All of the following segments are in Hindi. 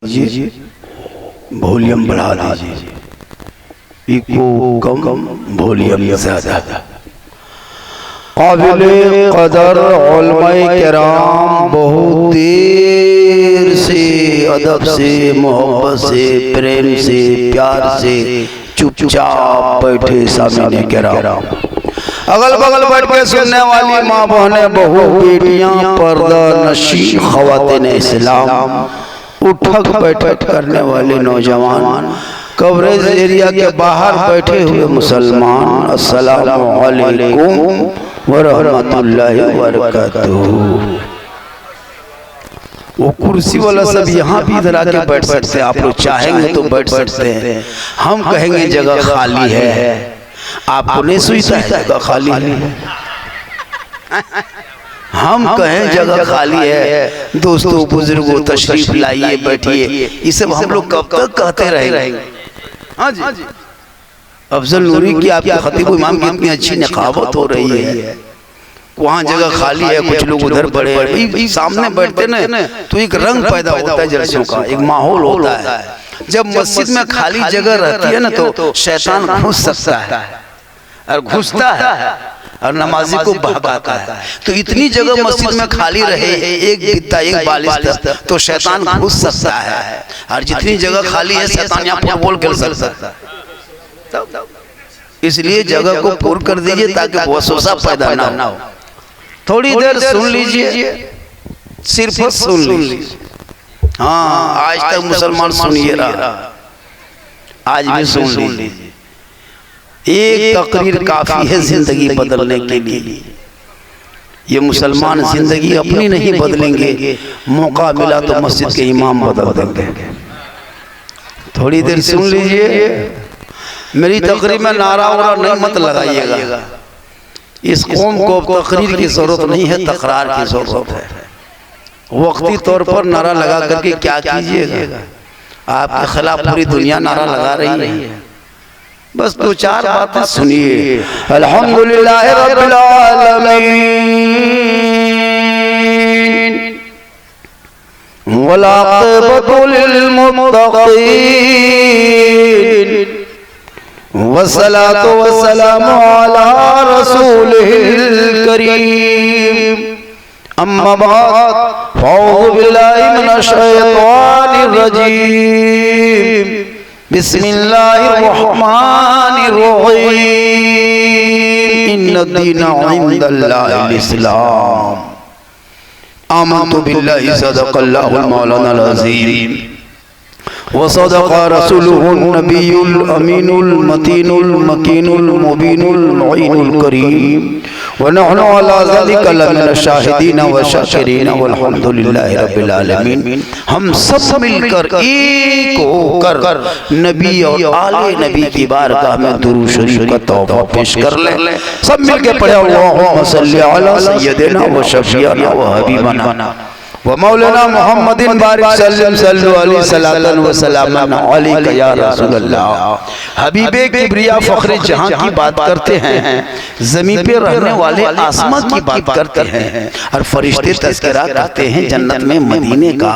जी वॉल्यूम बढ़ा दीजिए, इको कम वॉल्यूम ज़्यादा। काबिले कदर उलमाए किराम बहुत देर से अदब से मोहब्बत से प्रेम से प्यार से चुपचाप बैठे सामने किराम, अगल बगल बैठ के सुनने वाली माँ बहनें बहू बेटियां पर्दा नशी ख़वातीन इस्लाम, उठक बैठक करने वाले नौजवान, कवरेज एरिया के बाहर बैठे हुए मुसलमान, अस्सलामु अलैकुम व रहमतुल्लाहि व बरकातुहू। वो कुर्सी वाला सब यहाँ भी इधर आके बैठ सकते हैं, आप लोग चाहेंगे तो बैठ सकते हैं। हम कहेंगे जगह खाली है, आपको नहीं सुनता है जगह खाली है। हम कहें जगह खाली है, दोस्तों बुजुर्गों तशरीफ लाइए बैठिए, ये सब हम लोग कब तक कहते रहेंगे। हाँ जी, अफजल नूरी की आपके खतीब इमाम की इतनी अच्छी नकाबत हो रही है, वहाँ जगह खाली है, कुछ लोग उधर बड़े हैं, सामने बैठते ना तो एक रंग पैदा होता है जलसों का, एक माहौल होता है। जब मस्जिद में खाली जगह रहती है ना तो शैतान घुस सकता है और घुसता है और नमाजी को बहकाता है। तो इतनी जगह मस्जिद में खाली रहे, एक बित्ता एक बालिश तो शैतान घुस सकता है, और जितनी जगह खाली है शैतान यहाँ पर बोल कर सकता है। इसलिए जगह को पूर्ण कर दीजिए ताकि वसवसा पैदा ना हो। थोड़ी देर सुन लीजिए, सिर्फ सुन लीजिए। हाँ, आज तक मुसलमान सुनिए रहा, आज भी सुन लीजिए। एक तकरीर काफी है जिंदगी बदलने के लिए। ये मुसलमान जिंदगी अपनी नहीं बदलेंगे, मौका मिला तो मस्जिद के इमाम बदल देंगे। थोड़ी देर सुन लीजिए, मेरी तकरीर में नारा वारा नहीं मत लगाइएगा। इस कौम को तकरीर की जरूरत नहीं है, तकरार की जरूरत है। वक्ती तौर पर नारा लगा करके क्या कीजिएगा, आपके खिलाफ पूरी दुनिया नारा लगा रही है। बस दो चार बातें सुनिए। अल्हम्दुलिल्लाह रब्बिल आलमीन वल आक़िबतु लिल मुत्तक़ीन वस्सलातु वस्सलामु अला रसूलिल करीम। अम्मा बाद फ़अऊज़ु बिल्लाहि मिनश शैतानिर रजीम। बिस्मिल्लाहिर्रहमानिर्रहीम। इन्नद्दीन इंदल्लाहिल इस्लाम। आमन्तु बिल्लाहि सदक़ल्लाहुल मौलानाल अज़ीम व सदक़ रसूलुहुन नबियुल अमीनुल मतीनुल मकीनुल मुबीनुल मुईनुल करीम व नहनु अला ज़ालिका लमिन शाहिदीन व शाकिरीन वल्हम्दुलिल्लाहि रब्बिल आलमीन। हम सब मिलकर एक होकर नबी और आले नबी की बारगाह में दुरूद शरीफ का तोहफा पेश कर लें। सब मिलकर पढ़े अल्लाहुम्मा सल्लि अला सय्यदिना व शफीअना व हबीबना व मौलाना मुहम्मदिन बारिक सल्लल्लाहु अलैहि सल्लल्लाहु अलैहि वसल्लम अलैका या रसूलल्लाह। हबीबे किबरिया फखरे जहां की बात करते हैं, ज़मीन पे रहने वाले आसमान की बात करते हैं, और फरिश्ते तज़किरा करते हैं जन्नत में मदीने का।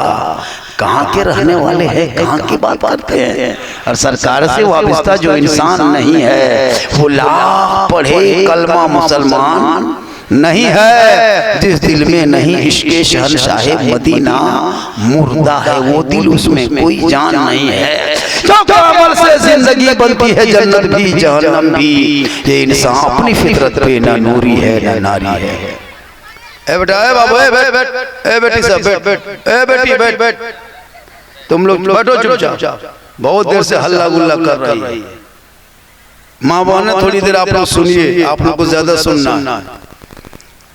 कहाँ के रहने वाले हैं, कहाँ की बात करते हैं। और सरकार से वाबस्ता जो इंसान नहीं है वो लाख पढ़े कलमा मुसलमान नहीं है। जिस दिल में नहीं इश्क़े शहंशाह मदीना मुर्दा है, वो दिल उसमें कोई जान नहीं है। क्योंकि अमल से जिंदगी बनती है जन्नत भी जहन्नम भी। ये इंसान अपनी फितरत पे ना नूरी है ना नारी है। ए बेटा, ए बाबू, ए बैठ, ए बेटी सब बैठ, ए बेटी बैठ, तुम लोग बैठो चुपचाप। बहुत देर से हल्ला गुल्ला कर रही है माँ बहन। थोड़ी देर आप लोग सुनिए, आप लोग को ज्यादा सुनना,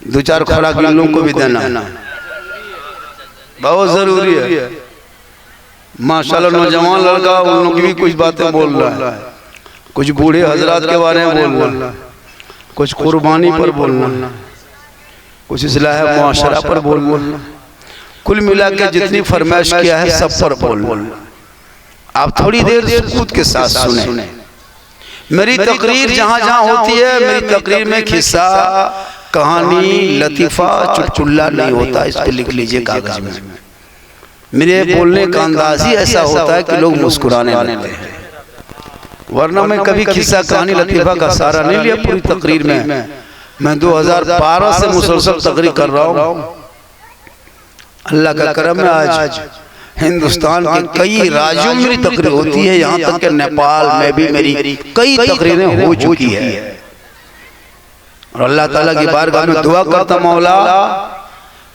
दो चार खुराक इन लोगों को भी देना बहुत जरूरी है। माशाल्लाह नौजवान लड़का उन लोग की भी कुछ बातें बोल रहा है, कुछ बूढ़े हजरात के बारे में बोल रहा है, कुछ कुर्बानी पर बोलना, कुछ इस्लाह मुआशरा पर बोलना। कुल मिला के जितनी फरमाइश किया है सब पर बोलना। आप थोड़ी देर सुकूत के साथ सुने। मेरी तकरीर जहाँ जहाँ होती है, मेरी तकरीर में खिस्सा कहानी लतीफ़ा चुटकुला नहीं होता। इस पर लिख लीजिए कागज में। मेरे बोलने का अंदाज ही ऐसा होता है कि लोग मुस्कुराने लगते हैं, वरना मैं कभी किस्सा कहानी लतीफा का सहारा नहीं लिया पूरी तकरीर में। मैं 2012 से मुसलसल तकरीर कर रहा हूँ। अल्लाह का करम है आज हिंदुस्तान के कई राज्यों में मेरी तकरीर होती है, यहाँ तक कि नेपाल में भी मेरी कई तकरीरें हो चुकी है। और अल्लाह ताला की बारगाह में दुआ करता मौला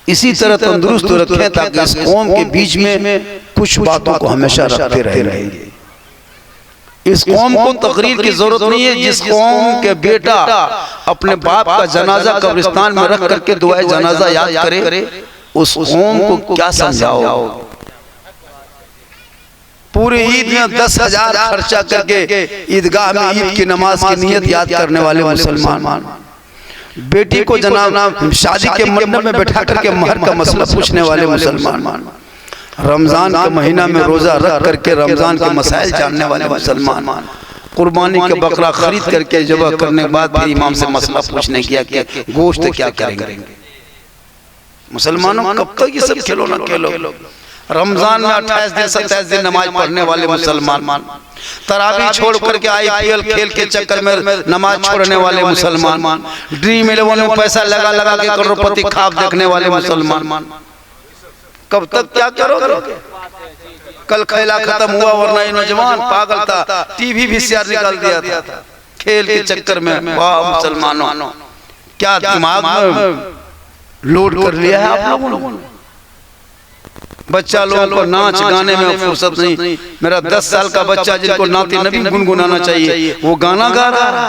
इसी तरह तंदुरुस्त रखें ताकि इस कौम के बीच में कुछ बातों को हमेशा रखते रहेंगे। इस कौम को तकरीर की जरूरत नहीं है। जिस कौम के बेटा अपने बाप का जनाजा कब्रिस्तान में रख करके दुआए जनाजा याद करे, उस कौम को क्या समझाओ। पूरी ईद में 10,000 खर्चा करके ईदगाह में ईद की नमाज की नियत याद करने वाले मुसलमान, बेटी को जनाब शादी के मंडप में बैठा करके महर का मसला पूछने वाले मुसलमान, रमजान के महीना में रोजा रख करके रमजान के मसाइल जानने वाले मुसलमान, कुर्बानी के बकरा खरीद करके जबह करने के बाद फिर इमाम से मसला पूछने किया कि गोश्त क्या करेंगे। मुसलमानों कब तक ये सब खिलौना खेलो। रमजान में 28 दिन 27 दिन नमाज पढ़ने वाले मुसलमान, तरावी छोड़ करके IPL खेल के चक्कर में नमाज छोड़ने वाले मुसलमान, ड्रीम 11 में पैसा लगा लगा के करोड़पति ख्वाब देखने वाले मुसलमान, कब तक क्या करोगे। कल खेला खत्म हुआ वरना ये नौजवान पागल था, टीवी भी VCR निकाल दिया था खेल के चक्कर में। वाह मुसलमानों, क्या दिमाग में लोड कर लिया है आप लोगों ने। बच्चा लोगों को नाच गाने में फुर्सत नहीं। मेरा 10 साल का बच्चा जिनको नाती नबी गुनगुनाना चाहिए वो गाना गा रहा।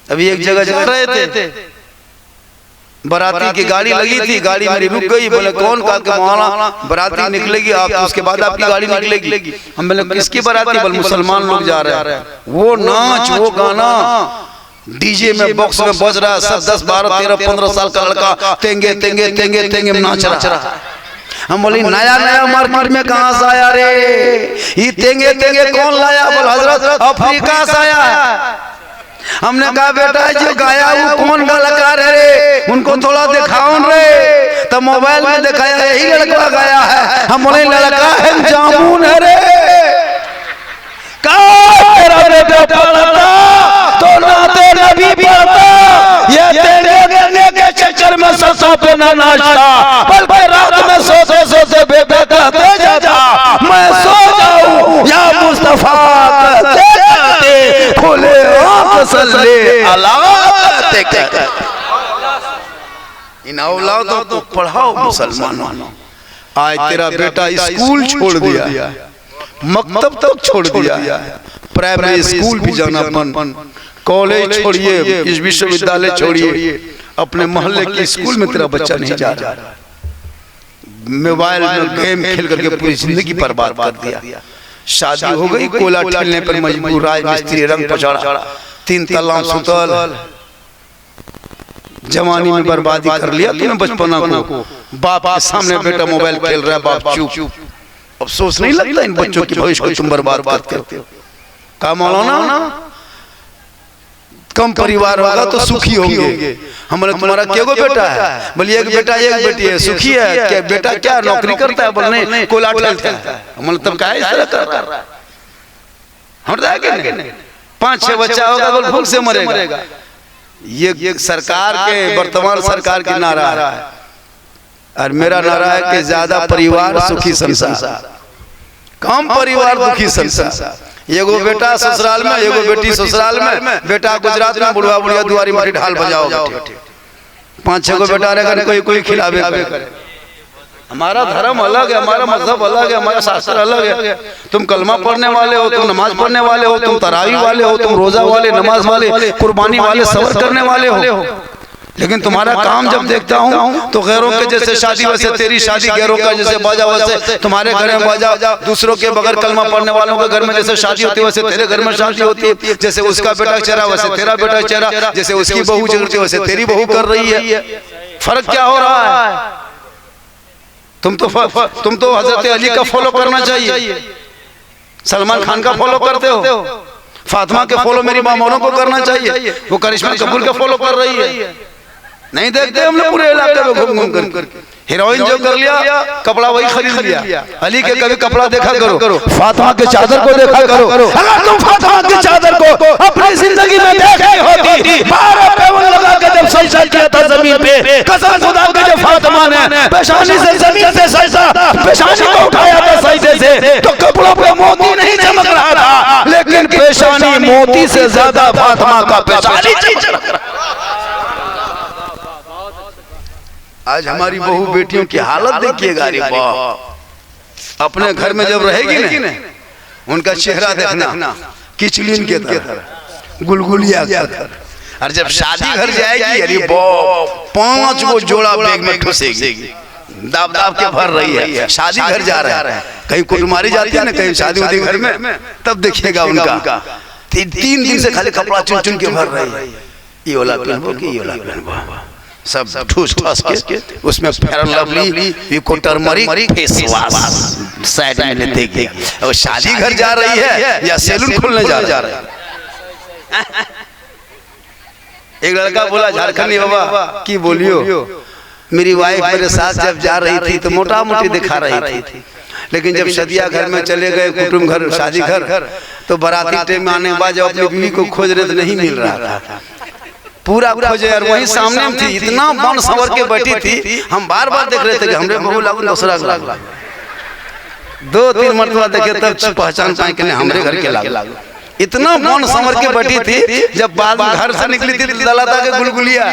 अभी एक जगह जा रहे थे, बराती की गाड़ी लगी थी, गाड़ी मेरी रुक गई। बोले कौन? कहा कि मौलाना बराती निकलेगी आप, उसके बाद आपकी गाड़ी निकलेगी। हम बोले किसकी बराती? बोले मुसलमान लोग जा रहे हैं। वो नाच वो गाना डीजे में बॉक्स में बज रहा है, सब 10 12 13 15 साल का लड़का तेंगे तेंगे तेंगे तेंगे नाच रहा। हम बोली नया नया मार्केट में कहां से आया रे ये तेंगे तेंगे कौन लाया? बोल हजरत अफ्रीका से आया है। हमने कहा बेटा जो गाया वो कौन कलाकार है रे, उनको थोड़ा दिखाओ रे। तो मोबाइल में दिखाया यही लड़का गाया है। हम बोले लड़का है जामुन है रे। तेरा बेटा पढ़ता तो नाते नबी पढ़ता, ये तेरे के चक्कर में ससों पे ना नाचता, बल्कि रात में सोते सोते बेटा कहते जाता मैं सो जाऊं या मुस्तफा कहते खोले आंख सल्ले अला कहते। इन औलादों को पढ़ाओ मुसलमानों। आज तेरा बेटा स्कूल छोड़ दिया, मकतब तक छोड़ दिया, प्राइमरी स्कूल भी जाना बंद, कॉलेज छोड़िए, इस विश्वविद्यालय छोड़िए, अपने मोहल्ले के स्कूल में तेरा बच्चा नहीं जा रहा। मोबाइल में गेम खेल करके पूरी जिंदगी बर्बाद कर दिया। शादी हो गई, कोयला ठेलने पर मजबूर, राजमिस्त्री रंग पछाड़ा, 3 तलाक सुतल, जवानी में बर्बादी कर लिया तूने बचपना को। बाप के सामने बेटा मोबाइल खेल रहा है, बाप चुप। अफसोस नहीं लगता इन बच्चों के भविष्य को तुम बर्बाद करते हो? कहा मौलाना कम परिवार होगा तो सुखी होंगे। हमारे तुम्हारा क्या बेटा है? बोलिए एक बेटा एक बेटी है, सुखी है क्या? बेटा क्या नौकरी करता है? बोले नहीं कोयला ठेलता है। हमारे तुम क्या इस तरह कर रहा है? हम 5-6 बच्चा होगा बोल भूख से मरेगा। ये सरकार के वर्तमान सरकार की नारा है और मेरा नारा है कि ज्यादा परिवार सुखी संसार, कम परिवार दुखी संसार। एगो बेटा ससुराल में, एगो बेटी ससुराल में, बेटा गुजरात में बुढ़वा बुढ़िया दुआरी में ढाल बजाओ, 5-6 को बेटा रहेगा, कोई खिलावे करे। हमारा धर्म अलग है, हमारा मजहब अलग है, हमारा शास्त्र अलग है। तुम कलमा पढ़ने वाले हो, तुम नमाज पढ़ने वाले हो, तुम तरावी वाले हो, तुम रोजा वाले, नमाज वाले, कुर्बानी वाले, सबर करने वाले हो। लेकिन तुम्हारा काम जब देखता हूँ तो गैरों के जैसे शादी वैसे तेरी शादी, गैरों का जैसे बाजा वैसे तुम्हारे घर में बाजा, दूसरों के बगैर कलमा पढ़ने वालों के घर में जैसे शादी होती है वैसे तेरे घर में शादी होती है। जैसे उसका बेटा चेहरा वैसे तेरा बेटा चेहरा, जैसे उसकी बहू चलती वैसे तेरी बहू कर रही है। फर्क क्या हो रहा है? तुम तो हजरत अली का फॉलो करना चाहिए, सलमान खान का फॉलो करते हो, फातिमा के फॉलो मेरी मामोनों को करना चाहिए, वो करिश्मा कपूर के फॉलो कर रही है। नहीं देखते हम लोग पूरे इलाके में घूम घूम कर। हीरोइन जो कर लिया कपड़ा वही खरीद लिया। अली के कभी कपड़ा देखा करो, फातिमा के चादर को देखा करो। अगर तुम फातिमा की चादर को अपनी जिंदगी में देखी होती, 12 पैबंद लगा के जब सजदा किया था जमीन पे, कसम खुदा की जब फातिमा ने पेशानी से जमीन से सजदा, पेशानी को उठाया था सजदे से, तो कपड़ों पे मोती नहीं चमक रहा था, लेकिन पेशानी मोती से ज्यादा फातिमा का पेशानी चमक रहा। आज हमारी बहू बेटियों की हालत देखिएगा, अरे बाप, अपने घर में जब रहेगी ना, उनका चेहरा देखना किचलिन के तरह, गुलगुलिया की तरह। और जब शादी घर जाएगी, अरे बाप, 5 गो जोड़ा बैग में ठुसेगी, दाब दाब के भर रही है। शादी घर जा रहा है, कहीं कुटुमारी जाती है ना, कहीं शादी वादी घर में, तब देखिएगा उनका 3 दिन से खाली कपड़ा चुन चुन के भर रही है। ये वाला पहनबो कि ये वाला पहनबो, सब ठूस ठास के उसमें Fair Lovely, eco turmeric, face wash side में लेते गए। और शादी घर जा रही है या सैलून खोलने जा रही है। एक लड़का बोला, झारखंडी बाबा की बोलियो, मेरी वाइफ मेरे साथ जब जा रही थी तो मोटा मोटी दिखा रही थी, लेकिन जब सदिया घर में चले गए, कुटुंब घर, शादी घर, तो बाराती टाइम आने के बाद जब अपनी बीवी को खोज रहे तो नहीं मिल रहा था। पूरा खोजे और वही सामने में थी, इतना बन संवर के बैठी थी, हम बार बार देख रहे थे कि हमरे बहू लागू दूसरा लागू। 2-3 मरतबा देखे तब पहचान पाए कि हमरे घर के लागू। इतना बन संवर के बैठी थी, जब बाद में घर से निकली थी ललाता के गुलगुलिया।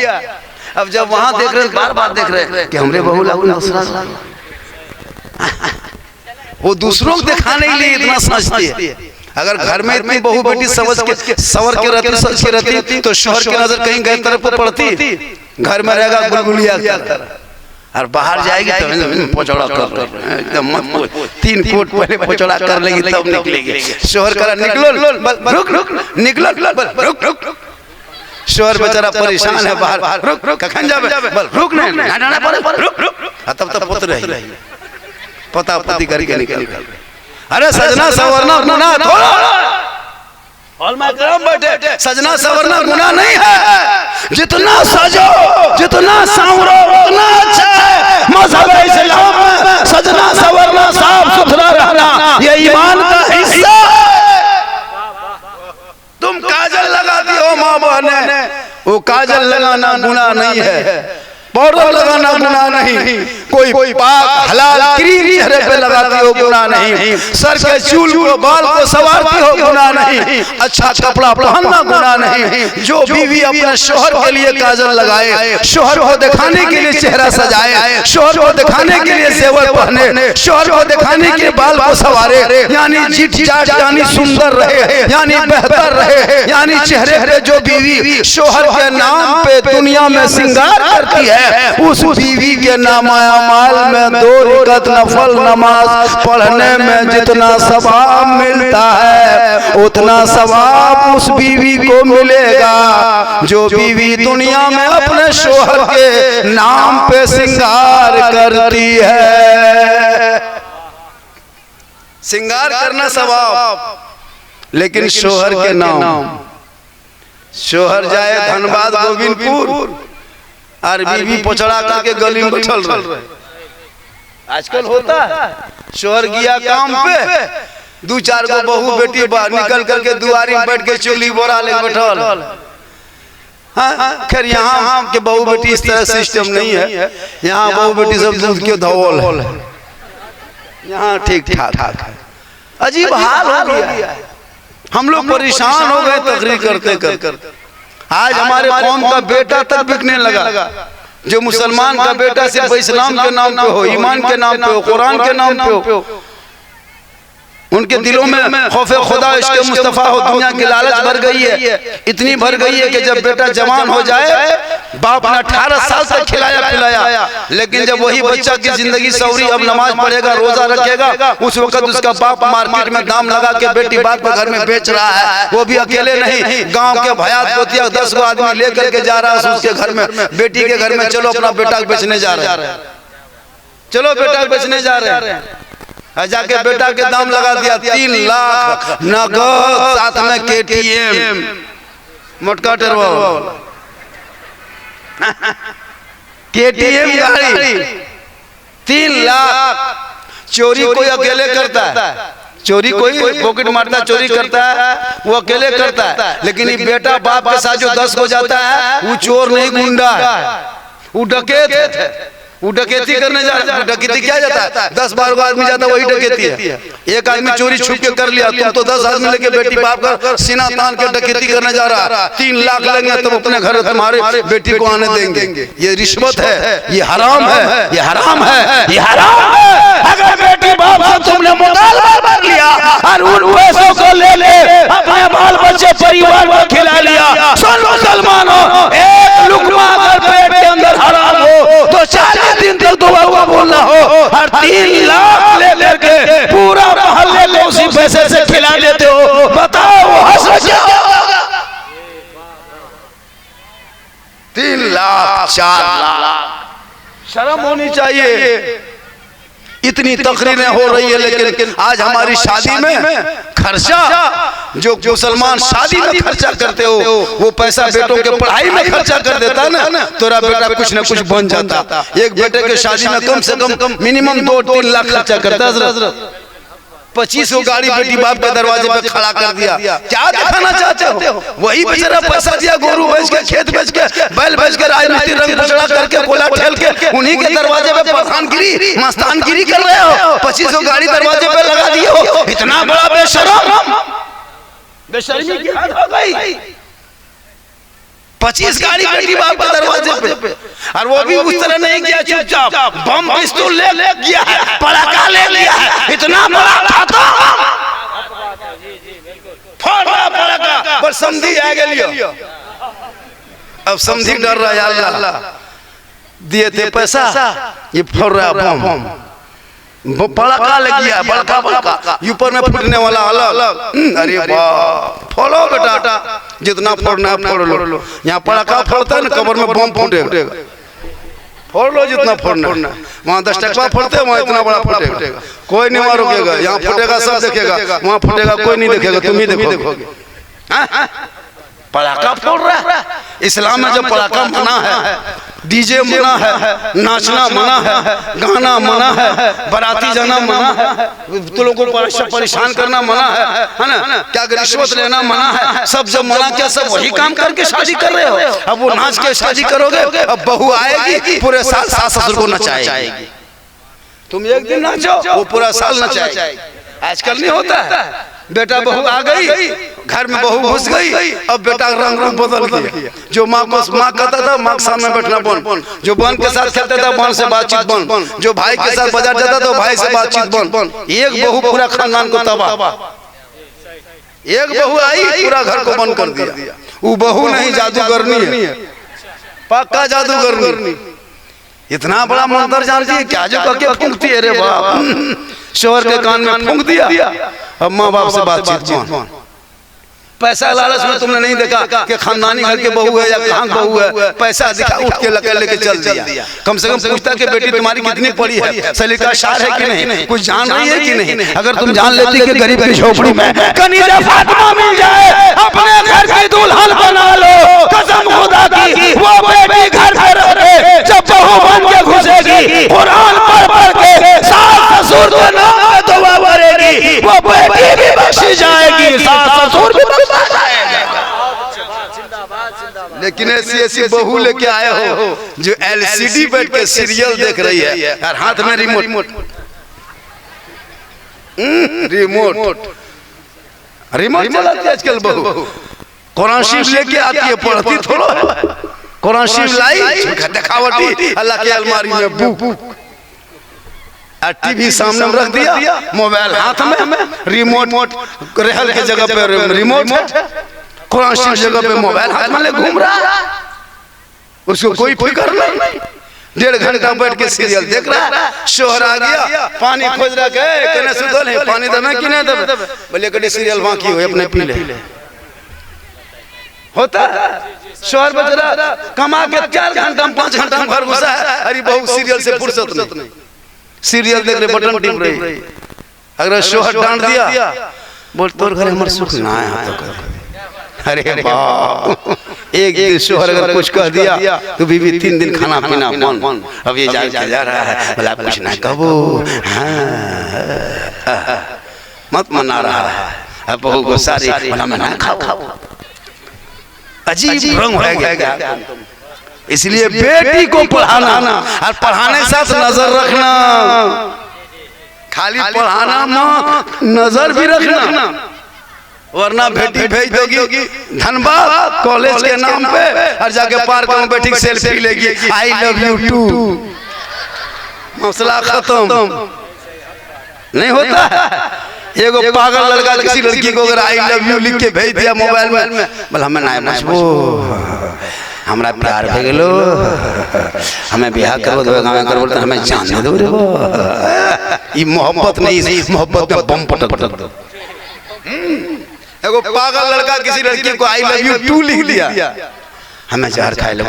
अब जब वहां देख रहे, बार बार देख रहे कि हमरे बहू लागू दूसरा लागू। वो दूसरों को दिखाने के लिए इतना समझती है। अगर घर में इतनी बहू बेटी सवर के रहती, सच के रहती, तो शोहर की नजर कहीं गए तरफ को पड़ती, घर में रहेगा गुलगुलिया की तरह, और बाहर जाएगी तो पोचड़ा कर एकदम 3 कोट पहले पोचड़ा कर लेगी तब निकलेगी। शोहर करा निकलो, रुक निकलो, रुक। शोहर बेचारा परेशान है, बाहर रुक कखन जाबे, रुक नहीं, रुक। तब पुत्र रही पता पति करके निकल। अरे सजना सवरना गुनाह थोड़ा, हॉल में करम बैठे, सजना सवरना गुनाह नहीं है। जितना सजो, जितना सांवरो, उतना अच्छा है। मज़हब इस्लाम में सजना सवरना, साफ सुथरा रहना, ये ईमान का हिस्सा है। तुम काजल लगाती हो माँ बहने, वो काजल लगाना गुनाह नहीं है, पाउडर लगाना गुनाह नहीं, कोई पाक हलाल क्रीम चेहरे पे लगाती हो गुनाह नहीं, सर के चूल को बाल को संवारती हो गुनाह नहीं, अच्छा कपड़ा पहनना गुनाह नहीं। जो बीवी अपने शोहर के लिए काजल लगाए, शोहर को दिखाने के लिए चेहरा सजाए, शोहर को दिखाने के लिए जेवर पहने, शोहर को दिखाने के लिए बाल को संवारे, यानी जीठ जाट यानी सुंदर रहे, यानी बेहतर रहे, यानी चेहरे पे जो बीवी शोहर के नाम पे दुनिया में श्रृंगार करती है, उस बीवी के नामाल में 2 रकात नफल नमाज पढ़ने में जितना सवाब मिलता है, उतना सवाब उस बीवी को मिलेगा जो बीवी दुनिया में अपने शोहर के नाम पे श्रृंगार करती है। श्रृंगार करना सवाब, लेकिन शोहर के नाम, शोहर जाए धनबाद गोविंदपुर और बीवी पोचड़ा करके गली में बैठल रहे। आजकल होता है, शोहर गया काम पे, 2-4 गो बहू बेटी निकल करके दुआरी में बैठ के चोली बोरा ले बैठल। हाँ, खैर यहाँ के बहू बेटी इस तरह सिस्टम नहीं है, यहाँ बहू बेटी सब दूध के धवल है, यहाँ ठीक ठाक है। अजीब हाल हो गया, हम लोग परेशान हो गए तकरीर करते करते। आज हमारे कौम का बेटा तक बिकने लगा, जो मुसलमान का बेटा सिर्फ इस्लाम के नाम पे हो, ईमान के नाम पे हो, कुरान के नाम पे हो, उनके दिलों में खौफे खुदा इश्क़ मुस्तफ़ा हो, दुनिया की लालच भर गई है, इतनी भर गई है कि जब बेटा जवान हो जाए, बाप ने 18 साल तक खिलाया पिलाया, लेकिन जब वही बच्चा की जिंदगी सवरी, अब नमाज पढ़ेगा, रोजा रखेगा, उस वक्त उसका बाप मार्केट में दाम लगा के बेटी बाप के घर में बेच रहा है। वो भी अकेले नहीं, गांव के भयात पोतिया 10 गो आदमी लेकर के जा रहा है उसके घर में, बेटी के घर में, चलो अपना बेटा बेचने जा रहे हैं, चलो बेटा बेचने जा रहे हैं। जाके बेटा के दाम लगा दिया 3 लाख नगद, साथ में KTM मोटका टेरवा KTM गाड़ी, 3 लाख चोरी कोई अकेले करता है, चोरी कोई पॉकेट मारता चोरी करता है वो अकेले करता है, लेकिन ये बेटा बाप के साथ जो 10 हो जाता है वो चोर नहीं गुंडा है, वो डकैत है, वो डकैती करने जा रहा है। डकैती क्या जाता है 10-12 आदमी जाता है वही डकैती है। एक आदमी चोरी छुप के कर लिया, तुम तो 10 आदमी लेके बेटी बाप का सीना तान के डकैती करने जा रहा है, 3 लाख लेंगे तब अपने घर तुम्हारे बेटी को आने देंगे। ये रिश्वत है, ये हराम है, ये हराम है, ये हराम है। अगर बेटी बाप से तुमने मुतालबा कर लिया और उन पैसों को ले ले अपने बाल बच्चे परिवार को खिला लिया, सुन मुसलमानों, एक लुकमा अगर पेट के अंदर हराम हो तो 40 दिन तक दुआ बोलना हो और 3 लाख ले लेके पूरा मोहल्ले को उसी पैसे से खिला देते हो, बताओ हसरत क्या होगा? 3 लाख 4 लाख शर्म होनी चाहिए। इतनी तकरीरें हो रही है, लेकिन आज हमारी शादी में खर्चा जो मुसलमान शादी में खर्चा करते हो वो पैसा बेटों के पढ़ाई में खर्चा कर देता ना, तेरा बेटा कुछ ना कुछ बन जाता। एक बेटे के शादी में कम से कम मिनिमम 2-3 लाख खर्चा करता है। 25 गाड़ी बेटी बाप के दरवाजे पे खड़ा कर दिया, क्या दिखाना चाहते हो? वही बेचारा पैसा दिया, गोरू बेच के, खेत बेच के, बैल बेच के, राजनीति रंग बचड़ा करके, कोला ठेल के उन्हीं के दरवाजे पे पठानगिरी मस्तानगिरी कर रहे हो। 25 गाड़ी दरवाजे पे लगा दिए हो, इतना बड़ा बेशरम, बेशर्मी की हद हो गई। 25 गाड़ी बेटी बाप के दरवाजे पे, और वो भी उस तरह नहीं किया चुपचाप, बम पिस्तौल ले गया, पटाखा ले लिया, इतना बड़ा खाता पटाखा पर समझी आ गई। अब समझी डर रहा है, अल्लाह दिए थे पैसा, ये फोड़ रहा बम, पटाखा ले गया, बड़का ऊपर में फूटने वाला अलग। अरे वाह, फोड़ो बेटा, जितना फोड़ना है फोड़ लो। यहाँ पटाखा फोड़ता है ना, कब्र में बम फूटेगा, फोड़ लो जितना फोड़ना। वहाँ 10 टकवा फोड़ते हैं, वहाँ इतना बड़ा फूटेगा, कोई नहीं वहाँ रुकेगा। यहाँ फूटेगा सब देखेगा, वहाँ फूटेगा कोई नहीं देखेगा, तुम ही देखोगे। पटाखा फोड़ रहा है। इस्लाम में जब पटाखा मना है, डीजे मना है, नाचना मना है, गाना मना है, बाराती जाना मना है, तो लोगों को परेशान करना मना है ना, क्या रिश्वत लेना मना है, सब जब मना क्या सब वही काम करके शादी कर रहे हो। अब वो नाच के शादी करोगे, अब बहू आएगी पूरे साल सास ससुर को नचाएगी। तुम एक दिन नाचो वो पूरा साल नचाएगी। आजकल नहीं होता है, बेटा बहू आ गई, घर में बहू घुस गई, अब बेटा रंग बदल गया। जो माँ कहता था माँ के सामने बैठना बन, जो बहन के साथ खेलता था बहन से बातचीत बन, जो भाई के साथ बाजार जाता था भाई से बातचीत बन। एक बहू पूरा खानदान को तबाह, एक बहू आई पूरा घर को बंद कर दिया। वो बहू नहीं जादूगरनी है, पक्का जादूगरनी। इतना बड़ा मंत्र जानती है क्या, जो करके फूंकती है। रे बाप, शोहर के कान में फूंक दिया, अब माँ बाप से बातचीत। पैसा लालच में तुमने नहीं देखा कि खानदानी घर के बहू है या कहाँ बहू है, पैसा दिखा उठ के लकड़ लेके चल दिया। कम से कम पूछता कि बेटी तुम्हारी कितनी पड़ी है, सलीका शार है कि नहीं, कुछ जान रही है कि नहीं। अगर तुम जान लेती कि गरीब की झोपड़ी में कनीजा फातिमा मिल जाए, अपने घर की दुल्हन बना लो, कसम खुदा की वो बेटी घर में रहे, जब बहू बन के घुसेगी कुरान पढ़ के सास ससुर के नाम पे दुआ करेगी, वो बेटी भी बख्शी जाएगी, सास ससुर भी बख्शा जाएगा। लेकिन ऐसी बहू लेके आए हो जो LCD बैठ के सीरियल देख रही है और हाथ में रिमोट चलाती है आजकल बहू। कुरान शरीफ लेके आती है, पढ़ती थोड़ा है। कुरान शरीफ लाई दिखावटी, अल्लाह के अलमारी में बुक, टीवी सामने में रख दिया, मोबाइल हाथ में, रिमोट रहल के जगह पे रिमोट, कुरान शरीफ जगह पे मोबाइल हाथ में ले घूम रहा, उसको कोई फिक्र नहीं। 1.5 घंटा बैठ के सीरियल देख रहा है। शोहर आ गया, पानी खोज रहा है, कहने सुधल है, पानी दमे कि नहीं दमे, बोले कड़े सीरियल बाकी हो अपने पी ले। होता शोहर बेचारा कमा के 4 घंटा 5 घंटा में घर घुसा है, अरे बहू सीरियल से फुर्सत नहीं, सीरियल देख रहे, बटन टिप रही। अगर शोहर डांट दिया, बोल तोर घर हमर सुख ना है। अरे बाप, एक शोहर अगर कुछ कह दिया तो बीवी 3 दिन खाना पीना बंद। अब ये जा रहा है, बोला कुछ ना कहो, मत मना रहा है। अब बहू को सारी बोला मैं ना खाओ, अजीब रंग हो गया। इसलिए बेटी को पढ़ाना और पढ़ाने के साथ नजर रखना, खाली पढ़ाना में नजर भी रखना, वरना बेटी भेज दोगी धनबाद कॉलेज के नाम पे और जाके पार्क में बैठी सेल्फी लेगी, आई लव यू टू, मसला खत्म। नहीं होता है। एगो पागल लड़का किसी लड़की को अगर आई लव यू लिख के भेज दिया मोबाइल में, बोला हमें ना बचबो, हमरा प्यार भे गेलो, हमें ब्याह करबो, दो गाँव करबो तो हमें जान दो रे। ये मोहब्बत नहीं, मोहब्बत में बम पटक दो। एगो पागल लड़का किसी लड़की को आई लव यू टू लिख दिया, हमें जहर खाए लो,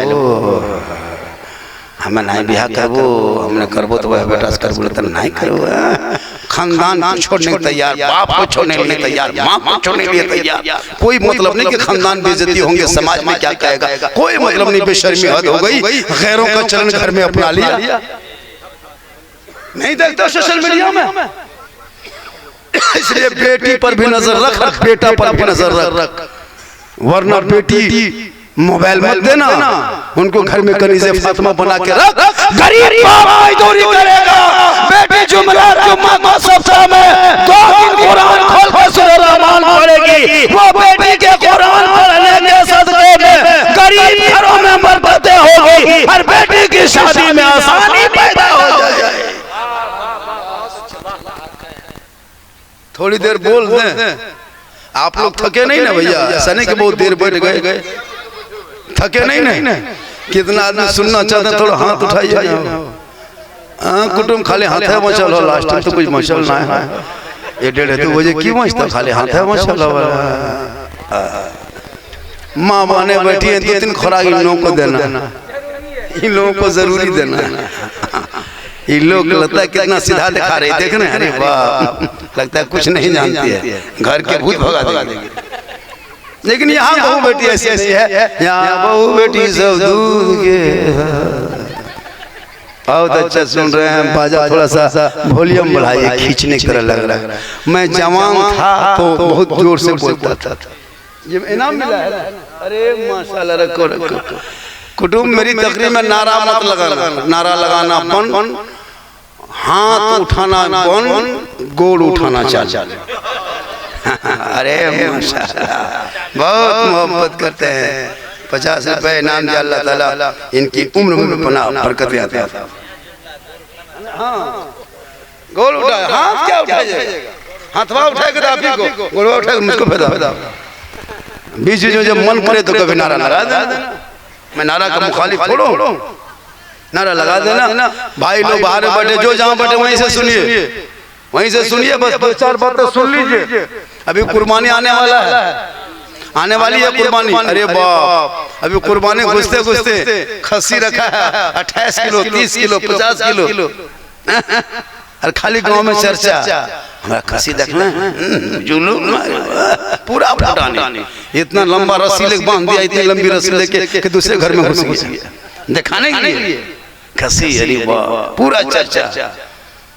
हमें नहीं ब्याह करबो, हमने करबो तो वह बेटा से करबो तो नहीं करबो। खानदान को छोड़ने के तैयार, बाप को छोड़ने के लिए तैयार, माँ को छोड़ने के लिए तैयार। कोई मतलब नहीं कि खानदान बेइज्जती होंगे, समाज में क्या कहेगा, कोई मतलब नहीं। बेशर्मी हद हो गई, गैरों का चलन घर में अपना लिया। नहीं देखता सोशल मीडिया में, इसलिए बेटी पर भी नजर रख, बेटा पर भी नजर रख, वरना बेटी मोबाइल मत देना, उनको घर में कनीज़े फातिमा बना के रख। गरीब बाप मजदूरी करेगा, बेटी जुमेरात जुम्मा को सप्ताह में 2 दिन कुरान खोल कर सूरह रहमान पढ़ेगी, वो बेटी के कुरान पढ़ने के सदक़े में गरीब घरों में बरकतें होगी और बेटी की शादी में आसानी पैदा हो जाए। थोड़ी देर बोल दें, आप लोग थके नहीं ना भैया, ऐसा नहीं कि बहुत देर बैठ गए, थके नहीं ना। कितना आदमी सुनना चाहते हैं, थोड़ा हाथ उठाइए। कुटुंब खाली हाथ है मचल हो, लास्ट में तो कुछ मचल ना है। ये 1:30 बजे क्यों मचता, खाली हाथ है मचल वाला। माँ बहने बैठी है, 2-3 खुराक इन लोगों को देना, इन लोगों को जरूरी देना। ये लोग लगता है कितना सीधा दिखा रहे, देख रहे हैं, अरे वाह, लगता है कुछ नहीं जानती है, घर के भूत भगा देंगे। लेकिन यहाँ बहू बेटी ऐसी ऐसी है, यहाँ बहू बेटी सब दूध के। बहुत अच्छा सुन रहे हैं, बाजा थोड़ा सा वॉल्यूम बढ़ाइए, खींचने की तरह लग रहा है। मैं जवान था तो बहुत जोर से बोलता था, ये इनाम मिला है। अरे माशाल्लाह, रखो रखो। कुटुंब मेरी तकरीर में नारा मत लगाना, नारा लगाना बन, हाथ उठाना बन, गोड़ उठाना चाहिए। अरे माशाल्लाह, बहुत मोहब्बत करते हैं। 50 रुपए इनाम दिया अल्लाह ताला, इनकी उम्र में पना बरकत आता है। हाँ, गोड़ उठाए, हाथ क्या उठाएगा, हाथवा उठाएगा तो आप ही को, गोड़वा उठाएगा मुझको फायदा। बीच में जब मन करे तो कभी नारा लगा देना, मैं नारा का मुखालिफ थोड़ा, नारा लगा देना। भाई लोग बाहर बैठे, जो जहाँ बैठे वहीं से सुनिए, वहीं से सुनिए, बस 2-4 बातें सुन लीजिए। अभी कुर्बानी आने वाला है, आने वाली है कुर्बानी। अरे बाप, अभी कुर्बानी घुसते घुसते खस्सी रखा है 28 किलो, 30 किलो, 50 किलो, और खाली गांव में चर्चा, हमारा खस्सी देखना जुलूम पूरा फटाने। इतना लंबा रस्सी लेके बांध दिया, इतनी लंबी रस्सी लेके कि दूसरे घर में घुस गया दिखाने के लिए खस्सी। अरे वाह, पूरा चर्चा,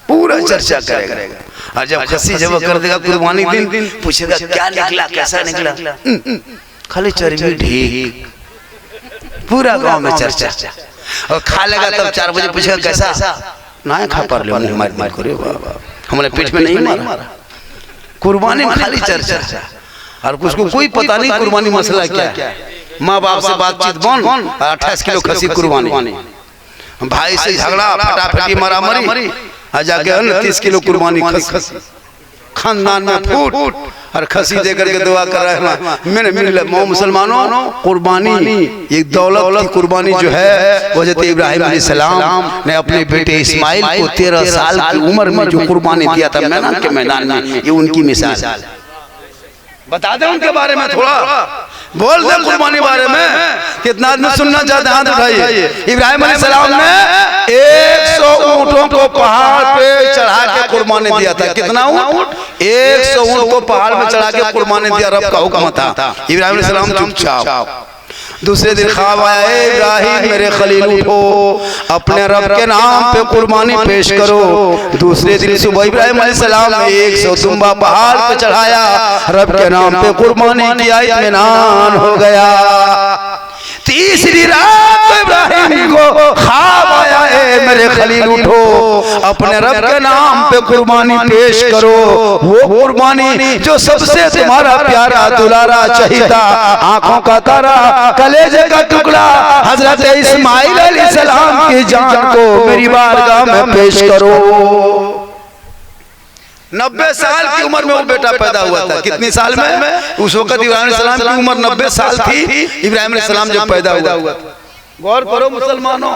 पूरा चर्चा करेगा। और जब खस्सी जब कर देगा कुर्बानी दिन, पूछेगा क्या निकला, कैसा निकला, खाली चर्बी ढीक, पूरा गांव में चर्चा। और खा लेगा तब 4 बजे पूछेगा कैसा, ना खा पा लो, मार करे बाबा, हमने पीठ में नहीं मारा। कुर्बानी में खाली चर्चा, और उसको कोई पता नहीं कुर्बानी मसला क्या है। माँ बाप से बातचीत बन, 28 किलो खस्सी कुर्बानी, भाई से झगड़ा, फटाफटी मारामारी, आ जाके 30 किलो कुर्बानी खस्सी, खानदान में फूट, और खस्सी देकर के दुआ कर रहे हैं। मैंने मुसलमानों, कुर्बानी एक दौलत की कुर्बानी जो है, वो हज़रत इब्राहिम अलैहिस्सलाम ने अपने बेटे इस्माइल को 13 साल की उम्र में जो कुर्बानी दिया था मैदान के मैदान में, ये उनकी मिसाल है। बता दें उनके बारे में, थोड़ा बोल दे कुर्बानी बारे में। कितना आदमी सुनना चाहते हैं, हाथ उठाइए। इब्राहिम अलैहिस्सलाम ने 100 ऊँटों को पहाड़ पे चढ़ा के कुर्बानी दिया था। कितना ऊँट? 100 ऊँट को पहाड़ में चढ़ा के कुर्बानी दिया, रब का हुक्म था। इब्राहिम अलैहिस्सलाम चुपचाप, दूसरे दिन ख्वाब आया, इब्राहिम मेरे खलील उठो, अपने रब के नाम पे कुर्बानी पेश करो। दूसरे दिन सुबह इब्राहिम अलैहिस्सलाम ने 100 दुम्बा पहाड़ पे चढ़ाया, रब के नाम पे कुर्बानी किया, इत्मीनान हो गया। तीसरी रात इब्राहिम को ख्वाब आया, मेरे खलील उठो, अपने रब के नाम पे कुर्बानी पेश करो, वो कुर्बानी जो सबसे तुम्हारा प्यारा दुलारा चहीता, आंखों का तारा, कलेजे का टुकड़ा हजरत इस्माइल अलैहिस्सलाम की जान को मेरी बारगाह में पेश करो। 90 साल की उम्र में वो बेटा पैदा हुआ था। कितनी साल में? उस वक्त इब्राहिम अलैहिस्सलाम की उम्र 90 साल थी, इब्राहिम अलैहिस्सलाम जब पैदा हुआ। गौर करो मुसलमानों,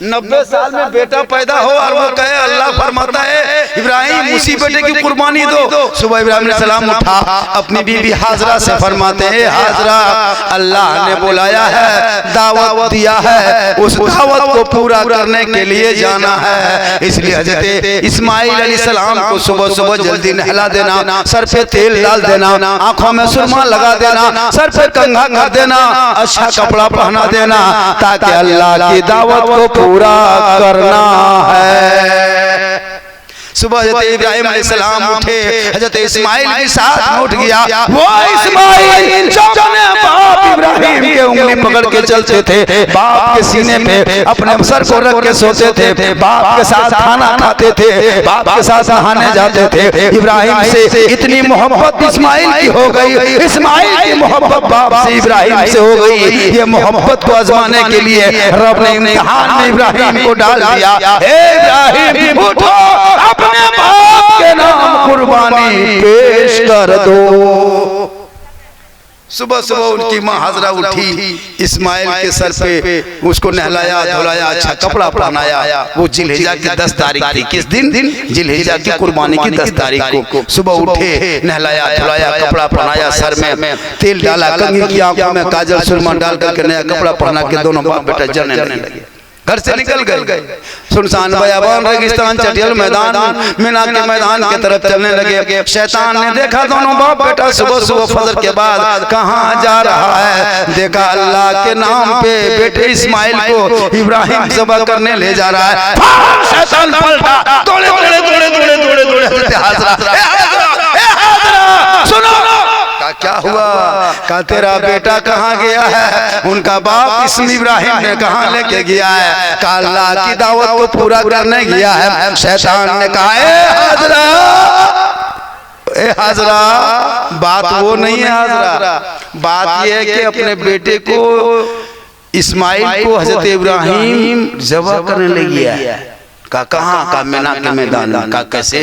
90 साल में बेटा पैदा हो और वो कहे, अल्लाह फरमाता है इब्राहिम उसी बेटे की कुर्बानी दो। सुबह इब्राहिम अलैहिस्सलाम उठा, अपनी बीवी हाजरा से फरमाते हैं, हाजरा अल्लाह ने बुलाया है, दावत दिया है, उस दावत को पूरा करने के लिए जाना है। इसलिए हजरत इस्माइल अलैहिस्सलाम को सुबह सुबह जल्दी नहला देना, सर पे तेल डाल देना, आंखों में सुरमा लगा देना, सर पे कंघा कर देना, अच्छा कपड़ा पहना देना, ताकि अल्लाह की दावत को पूरा करना है। सुबह हज़रत इब्राहिम अलैहिस्सलाम उठे, हज़रत इस्माइल भी साथ में उठ गया। वो इस्माइल जो अपने बाप इब्राहिम के उंगली पकड़ के चलते थे, बाप के सीने पे अपने सर को रख के सोते थे, बाप के साथ खाना खाते थे, बाप के साथ नहाने जाते थे। इब्राहिम से इतनी मोहब्बत इस्माइल की हो गई, इस्माइल की मोहब्बत बाप से इब्राहिम से हो गई। ये मोहब्बत को आजमाने के लिए रब ने इम्तिहान में इब्राहिम को डाल दिया। हे इब्राहिम उठो, अपने बाप के नाम कुर्बानी पेश कर दो। सुबह सुबह उनकी माँ हाजरा उठी, इस्माइल के सर पे उसको नहलाया धुलाया, अच्छा कपड़ा पहनाया। वो जिलहिजा की 10 तारीख थी। किस दिन? जिलहिजा की कुर्बानी की 10 तारीख को सुबह उठे, नहलाया धुलाया, कपड़ा पहनाया, सर में तेल डाला, कंघी की आंखों में काजल सुरमा डाल करके नया कपड़ा पहना के दोनों बाप बेटा जलने लगे। घर से निकल गए, सुनसान बयाबान रेगिस्तान चटियल मैदान मीना के मैदान की तरफ चलने लगे। शैतान ने देखा दोनों बाप बेटा सुबह सुबह फजर के बाद कहाँ जा रहा है। देखा अल्लाह के नाम पे बेटे इस्माइल को इब्राहिम ज़बह करने ले जा रहा है। शैतान पलटा, दौड़े दौड़े दौड़े दौड़े दौड़े दौड़े हाजरा, सुनो क्या हुआ? कहा तेरा बेटा कहाँ गया है? उनका बाप इस्माइल इब्राहिम ने कहाँ लेके गया है? कहा अल्लाह की दावत को पूरा करने गया है। शैतान ने कहा ए हाजरा, बात वो नहीं है हाजरा, बात ये है कि अपने बेटे को इस्माइल को हजरत इब्राहिम ज़बह करने ले गया है। कहाँ? का मीना के मैदान में। का कैसे?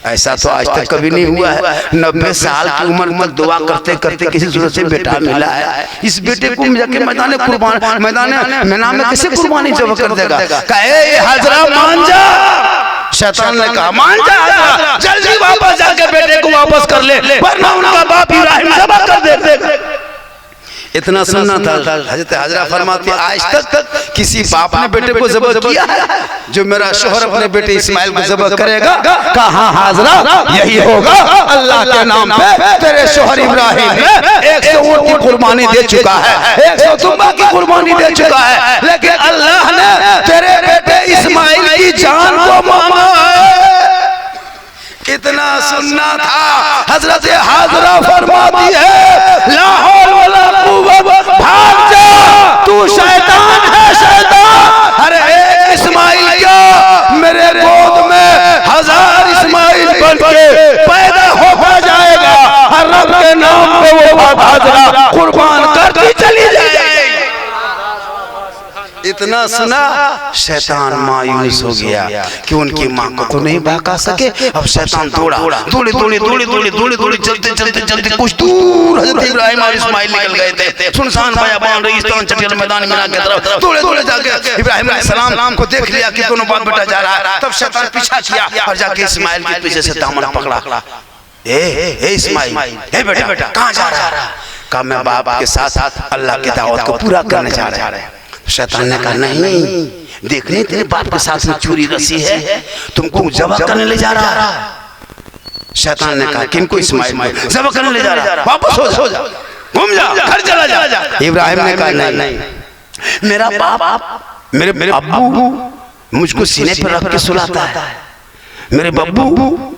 ऐसा तो आज तक कभी नहीं हुआ है। 90 साल की उम्र में दुआ करते करते किसी सूरत से बेटा मिला है। इस बेटे को जाके मैदान कुर्बान मैदान मीना में कैसे कुर्बानी ज़बह कर देगा? कहे हाजरा मान जा। शैतान ने कहा मान जा, जल्दी वापस जाके बेटे को वापस कर ले, वरना उनका बाप इब्राहिम ज़बह कर देगा। इतना सुनना था। हजरत हाजरा फरमाती आज तक किसी बाप ने बेटे को ज़बह किया है जो मेरा शोहर अपने बेटे इस्माइल को ज़बह करेगा? कहाँ हाजरा, यही होगा। अल्लाह के नाम पे तेरे शोहर इब्राहिम ने 100 ऊँट की कुर्बानी दे चुका है, 100 दुम्बा की कुर्बानी दे चुका है, लेकिन अल्लाह ने तेरे बेटे इस्माइल की जान को मांगा है। इतना सुनना था। हजरत हाजरा फरमाती है ला हौल वला कुव्वत, भाग जा, तू शैतान है शैतान। अरे इस्माइल क्या मेरे गोद में 1000 इस्माइल बन के पैदा होता जाएगा, हर रब के नाम पे वो हाजरा कुर्बान करती चली जाएगी। इतना सुना शैतान मायूस हो गया कि उनकी माँ को तो नहीं भगा सके। अब शैतान दौड़ा, दौड़े दौड़े दौड़े दौड़े दौड़े दौड़े चलते चलते चलते कुछ दूर हजरत इब्राहिम और इस्माइल निकल गए थे। सुनसान बयाबान रेगिस्तान चटियल मैदान मीना की तरफ दौड़े दौड़े जाके इब्राहिम अलैहिस्सलाम को देख लिया कि दोनों बाप बेटा जा रहा है। तब शैतान पीछा किया और जाके इस्माइल के पीछे से दामन पकड़ा। ए इस्माइल, ए बेटा कहाँ जा रहा है? कहा मैं बाप के साथ अल्लाह की दावत को पूरा करने जा रहा है। शैतान ने कहा नहीं, देखने तेरे बाप के साथ में चूरी रसी है, तुमको ज़बह करने ले जा रहा है। शैतान ने कहा किनको? इस्माइल को ज़बह करने ले जा रहा है, वापस हो जा। घूम जा, घर चला जा। इब्राहिम ने कहा नहीं, मेरा बाप मेरे अब्बू मुझको सीने पर रख के सुलाता है, मेरे बब्बू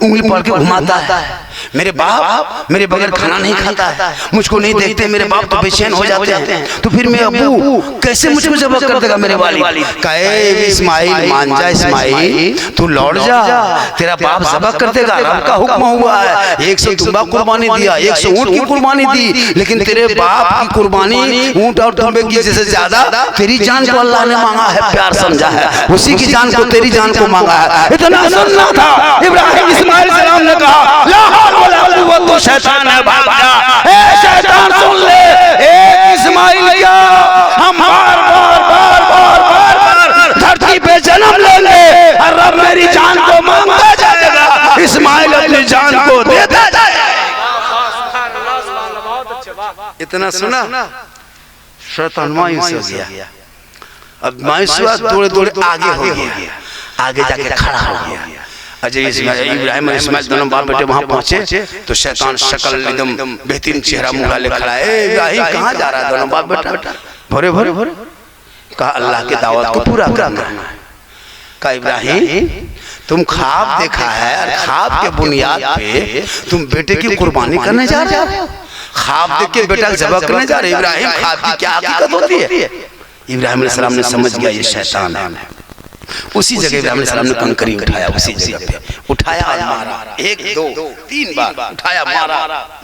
उंगली पकड़ के घुमाता है, मेरे बाप मेरे बगैर खाना नहीं खाता है, मुझको नहीं देखते मेरे बाप तो बेचैन हो जाते हैं, तो फिर मेरे अब्बू कैसे मुझको ज़बह कर देगा मेरे वालिद। कहे इस्माइल मान जा, इस्माइल तू लौट जा, तेरा बाप ज़बह कर देगा, रब का हुक्म हुआ है। 100 दुम्बा कुर्बानी दिया, 100 ऊँट की कुर्बानी दी, लेकिन तेरे बाप की कुर्बानी ऊँट और दुम्बे की जैसे ज्यादा तेरी जान को अल्लाह ने मांगा है, प्यार समझा है, उसी की जान को तेरी जान को मांगा है। इतना सुनना था इब्राहिम इस्माइल सलाम ने कहा तो शैतान है, भाग जा। ए शैतान सुन ले, इस्माइल क्या हम बार बार बार बार बार बार धरती पे जन्म लेंगे और रब मेरी जान को मांगता जाएगा, इस्माइल अपनी जान को देता जाएगा। इतना सुना, शैतान मायूस हो गया। अब मायूस हुआ, दौड़े दौड़े आगे हो गया, आगे जाके खड़ा हो गया। अजय इब्राहिम और इस्माइल दोनों बाप बेटे वहां पहुंचे तो शैतान शक्ल एकदम बेहतरीन चेहरा मुंह ले खड़ा है। इब्राहिम कहाँ जा रहा है? दोनों बाप बेटा भोरे भोरे कहा अल्लाह की दावत को पूरा करना है। कहा इब्राहिम तुम ख्वाब देखा है और ख्वाब के बुनियाद पे तुम बेटे की कुर्बानी करने जा रहे हो, ख्वाब देख के बेटा ज़बह करने जा रहे। इब्राहिम ख्वाब की क्या हकीकत होती है? इब्राहिम अलैहिस्सलाम ने समझ गया ये शैतान है। उसी जगह इब्राहिम अलैहिस्सलाम ने कंकरी उठाया, उसी जगह पे उठाया और मारा, 1 2 3 बार उठाया,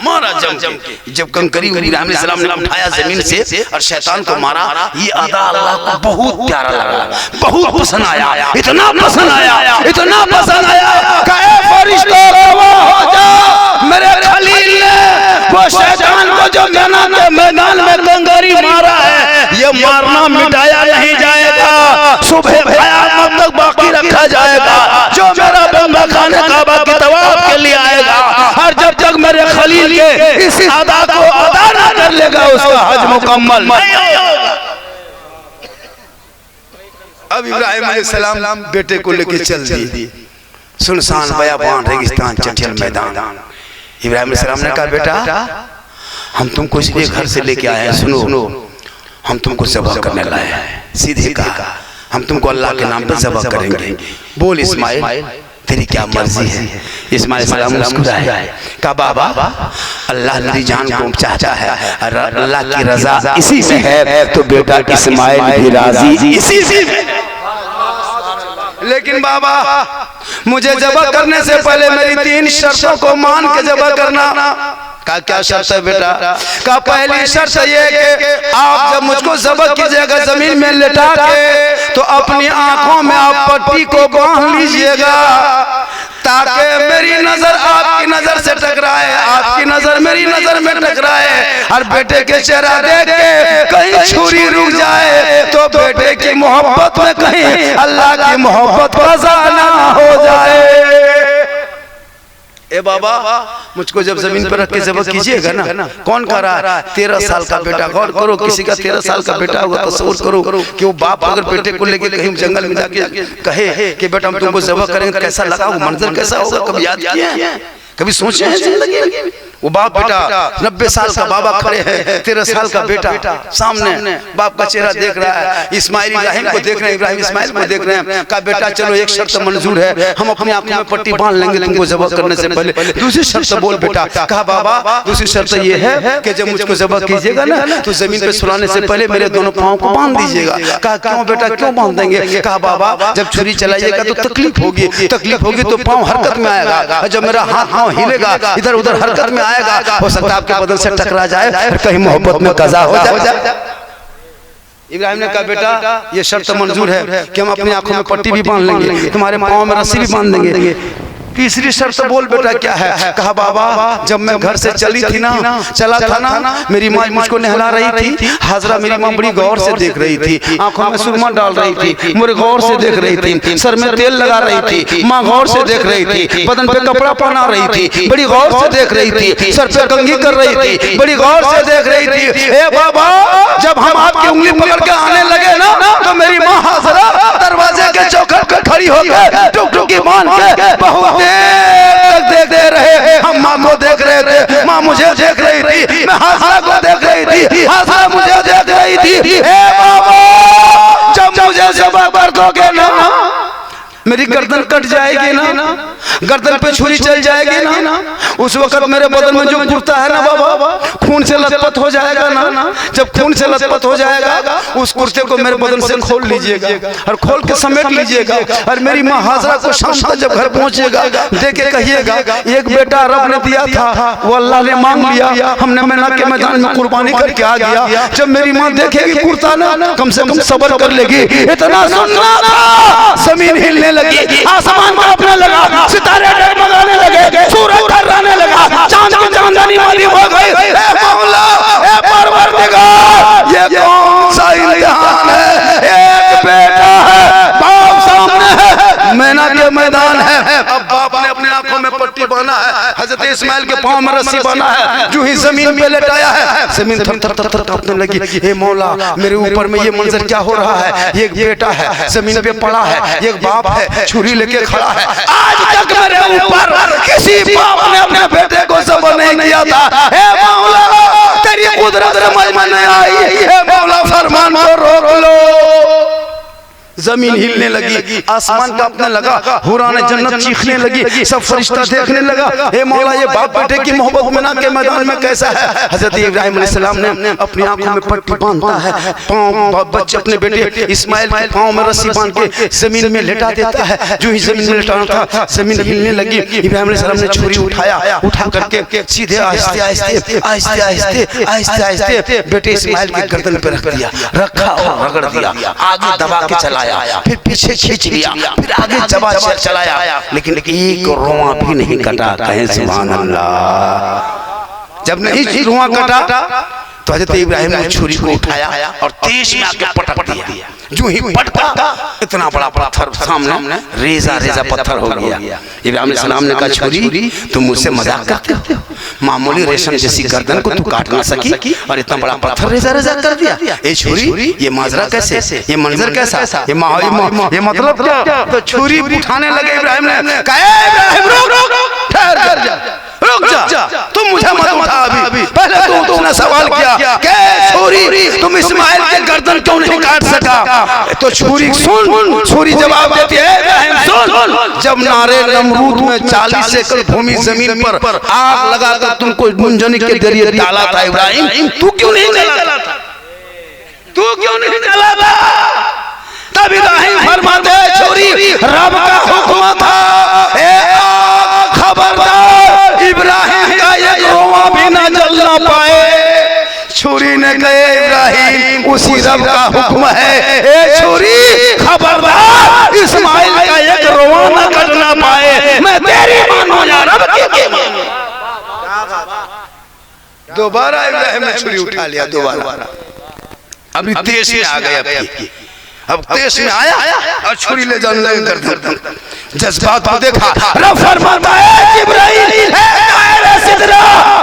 मारा जम के। जब कंकरी इब्राहिम अलैहिस्सलाम ने उठाया जमीन से और शैतान को मारा, ये अदा अल्लाह को बहुत प्यारा लगा, बहुत पसंद आया, इतना पसंद आया, इतना पसंद आया कि ऐ फरिश्तों गवाह हो जाओ, मेरे खलील ने वो शैतान को जो मैदान में कंकरी मारा है, ये मारना मिटाया नहीं जाएगा, सुबह क़यामत तक बाकी रखा जाएगा। जो मेरा बंदा खाने काबा की तवाफ के लिए आएगा और जब तक मेरे खलील के इस अदा को अदा ना कर लेगा, उसका हज मुकम्मल नहीं होगा। अब इब्राहिम अलैहिस्सलाम बेटे को लेके चल दिए सुनसान बयाबान रेगिस्तान चटियल मैदान। इब्राहिम अलैहिस्सलाम ने कहा बेटा हम तुमको इसलिए घर से लेके आए हैं, सुनो हम तुमको ज़बह करने लाए हैं। सीधे कहा हम तुमको अल्लाह के नाम पे ज़बह करेंगे। बोल इस्माइल तेरी क्या मर्जी है? इस्माइल सलाम मुस्कुराए, कहा बाबा अल्लाह मेरी जान को चाहता है और अल्लाह की रजा इसी से है, तो बेटा इस्माइल भी राजी इसी से। लेकिन बाबा मुझे ज़बह करने से पहले मेरी 3 शर्तों को मान के ज़बह करना। का क्या शर्त है बेटा? का पहली शर्त ये कि आप जब मुझको ज़बह कीजिएगा जमीन में लेटा के तो अपनी आंखों में आप पट्टी को बांध लीजिएगा ताकि मेरी नजर आपकी नजर से टकराए, आपकी नजर मेरी नजर में टकराए और बेटे के चेहरा देख के कहीं छुरी रुक जाए तो बेटे की मोहब्बत में कहीं अल्लाह की मोहब्बत कज़ा ना हो जाए। ए बाबा मुझको जब जमीन पर रख के ज़बह कीजिएगा ना, कौन कर रहा है? 13 साल का बेटा। गौर करो, किसी का 13 साल का बेटा होगा, तसव्वुर करो कि वो बाप अगर बेटे को लेके कहीं जंगल में जाके कहे कि बेटा हम तुमको ज़बह करेंगे, कैसा लगा वो मंजर, कैसा होगा? कभी याद किए हैं? कभी सोचे हैं जिंदगी में? वो बाप बेटा 90 साल का बाबा खड़े हैं, 13 साल का बेटा सामने, बाप का चेहरा देख रहा है। इस्माइल इब्राहिम को देख रहे हैं, इब्राहिम इस्माइल को देख रहे हैं। कहा बेटा चलो एक शर्त मंजूर है, हम अपनी आंखों में पट्टी बांध लेंगे तुमको ज़बह करने से पहले। दूसरी शर्त बोल बेटा। कहा बाबा दूसरी शर्त ये है कि जब मुझको ज़बह कीजिएगा ना तो जमीन पे सुलाने से पहले मेरे दोनों पाँव को बांध दीजिएगा। कहा क्यों बेटा, क्यों बांध देंगे? कहा बाबा जब छुरी चलाइएगा तो तकलीफ होगी तो पाँव हरकत में आएगा, जब मेरा हाथ पाँव हिलेगा इधर उधर हरकत में आएगा, हो सकता है आपके बदन से टकरा जाए और कहीं मोहब्बत में कज़ा हो जाए। इब्राहिम ने कहा बेटा ये शर्त मंजूर है कि हम अपनी आंखों में पट्टी भी बांध लेंगे, तुम्हारे पाँव में रस्सी भी बांध देंगे। तीसरी शर्त बोल बेटा क्या है? कहा बाबा जब मैं घर से चला था ना मेरी माँ मुझको नहला रही थी, हाजरा मेरी माँ बड़ी गौर से देख रही थी, आंखों में सुरमा डाल रही थी, मुझे गौर से देख रही थी, सर में तेल लगा रही थी, माँ गौर से देख रही थी, बदन पे कपड़ा पहना रही थी, बड़ी गौर से देख रही थी, सर पे कंघी कर रही थी, बड़ी गौर से देख रही थी। ए बाबा जब हम आपकी उंगली पकड़ के आने लगे ना तो मेरी माँ हाजरा दरवाजे के चौखट पे खड़ी होकर टुकटुकी बांध के बहुत देख रहे, हम माँ को देख रहे थे, माँ मुझे देख रही थी, मैं हाजरा को देख थी, हाजरा मुझे देख रही थी। ए बाबा जब मुझे सबक बरतोगे ना मेरी गर्दन कट जाएगी ना, गर्दन पे छुरी चल जाएगी ना, उस वक्त मेरे बदन में जो कुर्ता है ना बाबा खून से लथपथ हो जाएगा ना। जब खून से लथपथ हो जाएगा उस कुर्ते को मेरे बदन से खोल लीजिएगा और खोल के समेट लीजिएगा और मेरी माँ हाजरा को शाम तक जब घर पहुंचेगा देखे कहिएगा एक बेटा रब ने दिया था वो अल्लाह ने मांग लिया, हमने मैना के मैदान में कुर्बानी करके आ गया। जब मेरी माँ देखेगी कुर्ता ना कम से कम सब्र कर लेगी। इतना सुनना था, जमीन हिलने लगी, आसमान कांपने लगा, सितारे डगमगाने लगे, सूरज डराने लगा, चांद की चांदनी मालूम हो गई। ए मौला, ए परवरदिगार, ये कौन सा इम्तिहान है? एक बेटा है, बाप सामने है, मैना के मैदान है। अब बाप ने अपने आंखों में पट्टी बांधा है, हजरत इस्माइल के पांव में रस्सी बांधा है, जो ही जमीन पे लेटाया है जमीन थर थर थर कांपने लगी। ए मौला, मेरे ऊपर में ये मंजर क्या हो रहा है? एक बेटा है जमीन पे पड़ा है, एक बाप है छुरी लेके खड़ा है। आज तक मेरे ऊपर किसी बाप ने अपने बेटे को सब्र नहीं किया था। हे मौला, तेरी कुदरत समझ में नहीं आई, हे मौला फरमान को रोक लो। जमीन हिलने लगी, आसमान कांपने लगा, हुरान जन्नत चीखने लगी, सब फरिश्ता देखने लगा। हे मौला, ये बाप बेटे की मोहब्बत मैना के मैदान में कैसा है? हजरत इब्राहिम अलैहिस्सलाम ने अपनी आंखों में पट्टी बांधता है, पांव बच्चे अपने बेटे इस्माइल के पांव में रस्सी बांध के जमीन में लेटा देता है। जो ही जमीन में लेटाना था जमीन हिलने लगी। इब्राहिम अलैहिस्सलाम ने छुरी उठाया, उठा करके सीधे आहिस्ते आहिस्ते आहिस्ते आहिस्ते आहिस्ते आहिस्ते बेटे इस्माइल की गर्दन पे रख दिया, रखा और रगड़ दिया, आगे दबा के चलाया, फिर पीछे खींच लिया, फिर आगे दबा चलाया, लेकिन एक रोआ भी नहीं कटा। कहें सुभान अल्लाह। जब नहीं रोआ कटा तो हजरत इब्राहिम ने छुरी को उठाया और तेज में आके पटक दिया। जो ही पटका इतना बड़ा पत्थर सामने रेजा रेजा पत्थर हो गया। इब्राहिम अलैहिस्सलाम ने कहा, छुरी तुम मुझसे मजाक करते हो? मामूली रेशम जैसी गर्दन को तू काट ना सकी और इतना बड़ा पत्थर रेजा रेजा कर दिया। ये छुरी, ये माजरा कैसे, ये मंजर कैसा, ये मतलब क्या? तो छुरी उठाने लगे इब्राहिम ने कहा, इब्राहिम रुक, ठहर कर जा, रुक जा, तुम मुझे मत उठा अभी। पहले तुमने सवाल किया कि छुरी तुम इस्माइल के गर्दन क्यों नहीं काट सका? तो छुरी सुन, छुरी जवाब देती है, इब्राहिम सुन, जब नारे नमरूद में 40 एकड़ भूमि जमीन पर आग लगाकर तुमको मुंजनी के जरिए डाला था इब्राहिम, तू क्यों नहीं जला था? तू क्यों नहीं जला था? तब इब्राहिम फरमाते हैं, छुरी रब का हुक्म था। खबरदार, इब्राहिम का एक रोआ भी ना जलना पाए। छुरी ने कहे, इब्राहिम उसी रब का हुक्म है। ए छुरी, खबरदार, इस्माइल का एक रोआ ना कटना पाए। मैं तेरी मानो या रब की मानो। दोबारा इब्राहिम ने छुरी उठा लिया, दोबारा। अभी तेज में आ गया, अब तेज में आया और छुरी ले जाने लगे गर्दन। जज्बात को देखा, रब फरमाता है, जिब्राइल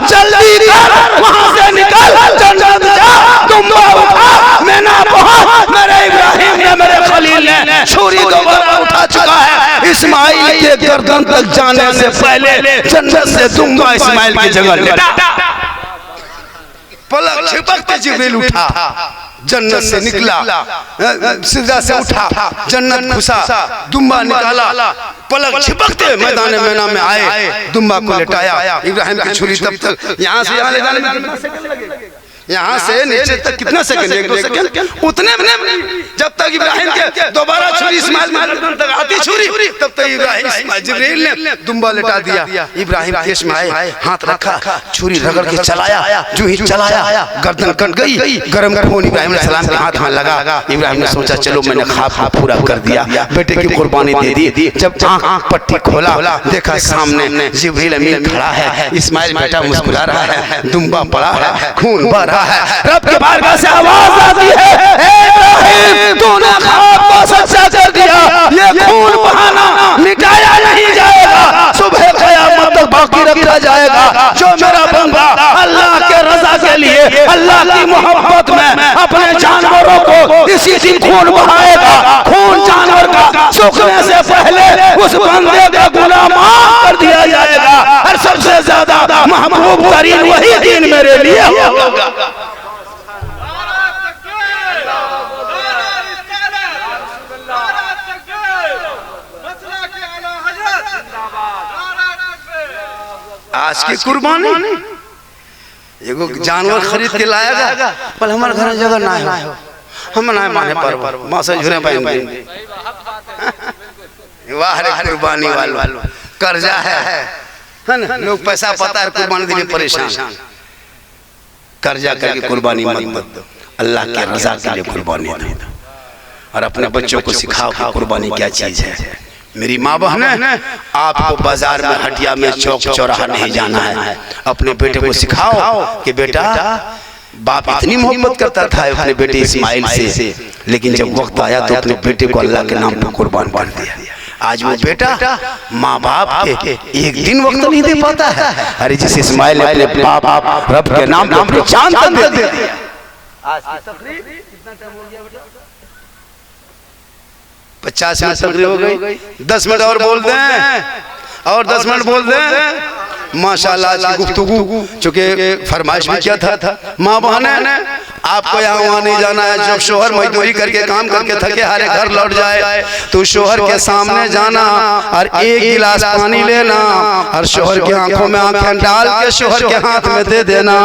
जल्दी कर, वहां से निकल, जन्नत जा, तुम उठा, मैं ना पहुंच। मेरे इब्राहिम ने, मेरे खलील ने छुरी दोबारा उठा चुका है। इस्माइल के गर्दन तक जाने से पहले जन्नत से दुम्बा इस्माइल की जगह लेटा। पलक झपकते जिब्रील उठा, जन्नत से निकला, सिजदा से उठा, जन्नत घुसा, दुम्बा निकाला, पलक झपकते मैदान मैना में आए, दुम्बा को लेटाया। इब्राहिम की छुरी तब तक यहाँ से यहाँ ले जाने में कितना सेकंड लगेगा? यहाँ से नीचे तक कितना सेकंड? 1-2 सेकंड। उतने में जब तक इब्राहिम के दोबारा छुरी इस्माइल तक आती छुरी, तब तक इब्राहिम जिब्रील ने दुम्बा लेटा दिया। इब्राहिम केश में आए, हाथ रखा, छुरी रगड़ के चलाया। जो ही चलाया गर्दन कट गई। गरम खून इब्राहिम अलैहिस्सलाम के हाथ में लगा। इब्राहिम ने सोचा, चलो मैंने ख्वाब पूरा कर दिया, बेटे की कुर्बानी दे दी। जब आंख पट्टी खोला, देखा सामने जिब्रील अमीन खड़ा है, इस्माइल बेटा मुस्कुरा रहा है, दुम्बा पड़ा है, खून बह रहा है। रब के बारगाह से आवाज आती है, इब्राहिम तूने ख्वाब को सच्चा कर दिया, ये खून बहाना मिटाया नहीं जाएगा, सुबह क़यामत तक बाकी रखा जाएगा। जो मेरा बंदा अल्लाह के रजा के लिए, अल्लाह की मोहब्बत में अपने जानवरों को इसी दिन खून बहाएगा, खून जानवर का सूखने से पहले उस बंदे का गुनाह माफ कर दिया जाएगा। और सबसे ज्यादा महबूब तरीन वही दिन मेरे लिए होगा। आज की कुर्बानी एगो जानवर खरीद के लाएगा पर हमारे घर जगह ना हो, हम ना माने पर मासा झुरे पाएंगे। वाह रे कुर्बानी वालों, कर्जा है ना, लोग पैसा पता है कुर्बानी देने परेशान। कर्जा करके कुर्बानी मत दो, अल्लाह के रजा के लिए कुर्बानी दो और अपने बच्चों को सिखाओ कि कुर्बानी क्या चीज है। मेरी माँ बहन, आपको बाजार में, हटिया में, चौक चौराहा नहीं जाना है। अपने बेटे को सिखाओ कि बेटा बाप इतनी मोहब्बत करता था अपने बेटे इस्माइल से, लेकिन जब वक्त आया तो अपने बेटे को अल्लाह के नाम पर कुर्बान कर दिया। आज वो बेटा माँ बाप के एक दिन वक्त नहीं दे पाता है। अरे जिस इस्माइल ने अपने बाप रब के नाम पर अपनी जान तक दे दी। आज की तकरीर कितना टाइम हो गया बेटा? 50 मिनट तकरीर हो गई। 10 मिनट और बोल दें, और 10 मिनट बोल दें। माशाल्लाह आज की गुफ्तगू, चूंकि फरमाइश भी किया था माँ बहन, आपको यहाँ वहाँ नहीं जाना है। जब शोहर मजदूरी करके काम करके थके हारे घर लौट जाए तो शोहर के सामने जाना और एक गिलास पानी लेना और शोहर की आंखों में आंखें डाल के शोहर के हाथ में दे देना।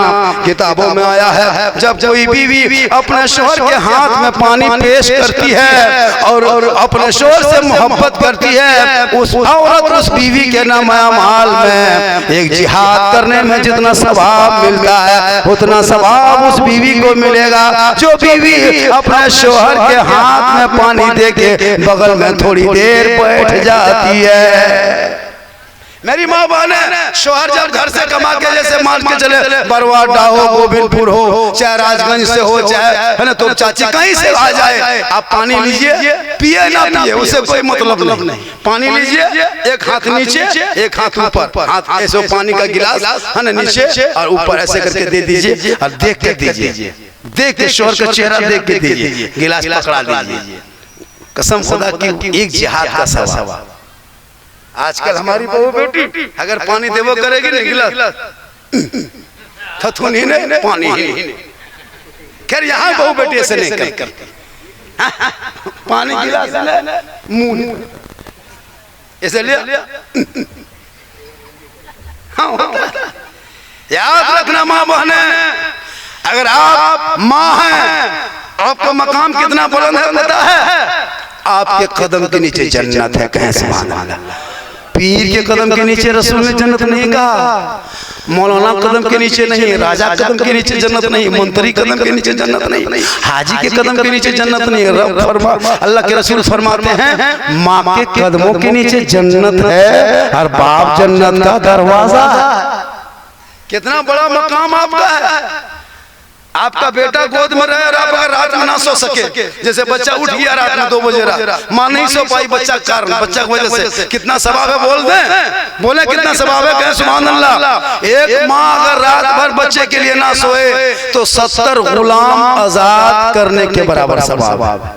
किताबों में आया है जब कोई बीवी अपने शोहर के हाथ में पानी पेश करती है और अपने शोहर से मोहब्बत करती है, उस औरत उस बीवी के नाम माल में एक जिहाद करने में जितना सवाब मिलता है उतना सवाब उस बीवी को मिलेगा जो बीवी अपने शोहर के हाथ में पानी देके बगल में थोड़ी देर बैठ जाती है। मेरी माँ बहन, शोहर जब घर से कमा के जैसे मान के चले बरवाडा हो, गोविंदपुर हो, चाहे राजगंज से हो, चाहे है ना तो चाची कहीं से आ जाए, आप पानी लीजिए, पिए ना पिए उससे कोई मतलब नहीं। पानी लीजिए, एक हाथ नीचे एक हाथ ऊपर, हाथ ऐसे पानी का गिलास है ना नीचे और ऊपर ऐसे करके दे दीजिए और देख के दीजिए, देख के शोहर का चेहरा देख के दीजिए, गिलास पकड़ा दीजिए। कसम खुदा की एक जिहाद का सवाब। आजकल हमारी बहू बेटी अगर पानी देवो करेगी नहीं गिलास थथुनी नहीं पानी ही नहीं। खैर यहाँ बहू बेटी ऐसे नहीं करती, पानी गिलास मुंह ऐसे लिया। याद रखना माँ बहने, अगर आप माँ हैं आपका मकाम कितना बुलंद है पता है? आपके कदम के नीचे जन्नत है। कहें सुभान अल्लाह। पीर के कदम के नीचे रसूल ने जन्नत नहीं कहा, मौलाना कदम के नीचे नहीं, राजा कदम के नीचे जन्नत नहीं, मंत्री कदम के नीचे जन्नत नहीं, हाजी के कदम के नीचे जन्नत नहीं। रब फरमा, अल्लाह के रसूल फरमाते हैं माँ के कदमों के नीचे जन्नत है और बाप जन्नत का दरवाजा। कितना बड़ा मकाम आपका है। आपका बेटा गोद में रहे और आप अगर रात में ना सो सके, जैसे बच्चा उठ गया रात में 2 बजे रात, माँ नहीं सो पाई बच्चा कारण, बच्चा की वजह से, कितना सवाब है बोल दें, बोले कितना सवाब है? कहें सुभान अल्लाह। एक माँ अगर रात भर बच्चे के लिए ना सोए तो 70 गुलाम आजाद करने के बराबर सवाब है।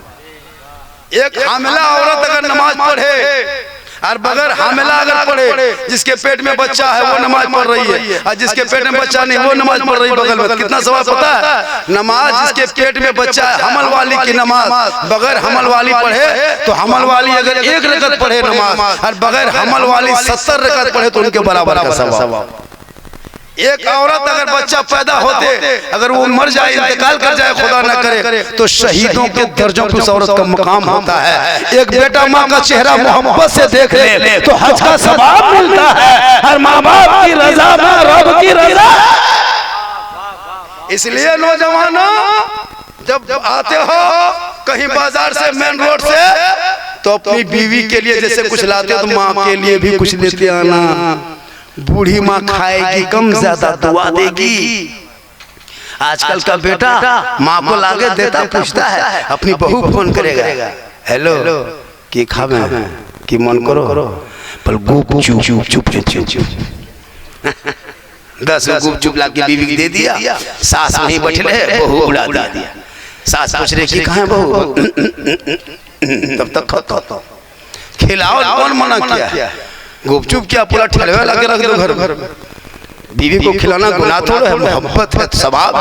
एक हामिला औरत अगर नमाज पढ़े और बगैर हामिला अगर पढ़े, जिसके पेट में बच्चा है वो नमाज पढ़ रही है और जिसके पेट में बच्चा नहीं वो नमाज पढ़ रही बगल में, कितना सवाब पता है? नमाज जिसके पेट में बच्चा है, हमल वाली की नमाज बगैर हमल वाली पढ़े तो हमल वाली अगर 1 रकत पढ़े नमाज और बगैर हमल वाली 70 रकत पढ़े तो उनके बराबर का सवाब। एक औरत अगर बच्चा पैदा होते अगर वो मर जाए, इंतकाल कर जाए, खुदा न करे, तो शहीदों के दर्जों की उस औरत का मकाम होता है। एक बेटा माँ का चेहरा मोहब्बत से देख ले तो हज का सवाब मिलता है। हर माँ बाप की रजा में रब की रजा। इसलिए नौजवानों, जब आते हो कहीं बाजार से, मेन रोड से, तो अपनी बीवी के लिए जैसे कुछ लाते हो तो माँ के लिए भी कुछ लेते आना। बूढ़ी माँ खाएगी कम ज्यादा दुआ देगी। आजकल का बेटा माँ को लागे देता पूछता है, अपनी बहू फोन करेगा, हेलो की खावे की मन करो पर गुप चुप चुप चुप चुप 10 गुप चुप ला के बीवी दे दिया। सास वहीं बैठे बहू उड़ा दिया। सास पूछ रही की कहाँ बहू, तब तक खाओ खिलाओ, कौन मना किया? गुपचुप क्या पूरा ठलवे लगे रख दो घर में। बीवी को खिलाना गुनाह थोड़ा है, मोहब्बत है, सवाब।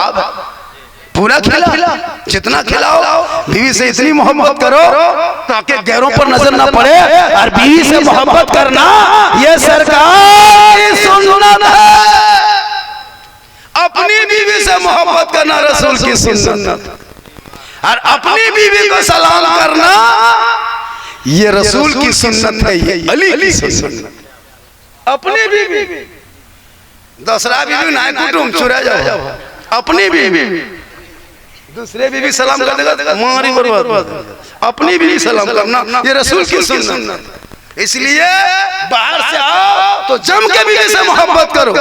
पूरा खिला, जितना खिलाओ। बीवी से इतनी मोहब्बत करो ताकि गैरों पर नजर ना पड़े। और बीवी से मोहब्बत करना ये सरकार की सुन्नत है। अपनी बीवी से मोहब्बत करना रसूल की सुन्नत, और अपनी बीवी को सलाम करना ये रसूल की सुन्नत है, ये अली की सुन्नत। अपनी बीवी, दूसरा बीवी ना कुटुम चुरा जाओ, अपनी बीवी दूसरे बीवी सलाम कर देगा मारी बर्बाद। अपनी बीवी सलाम करना ये रसूल की सुन्नत। इसलिए बाहर से आओ तो जम के बीवी से मोहब्बत करो।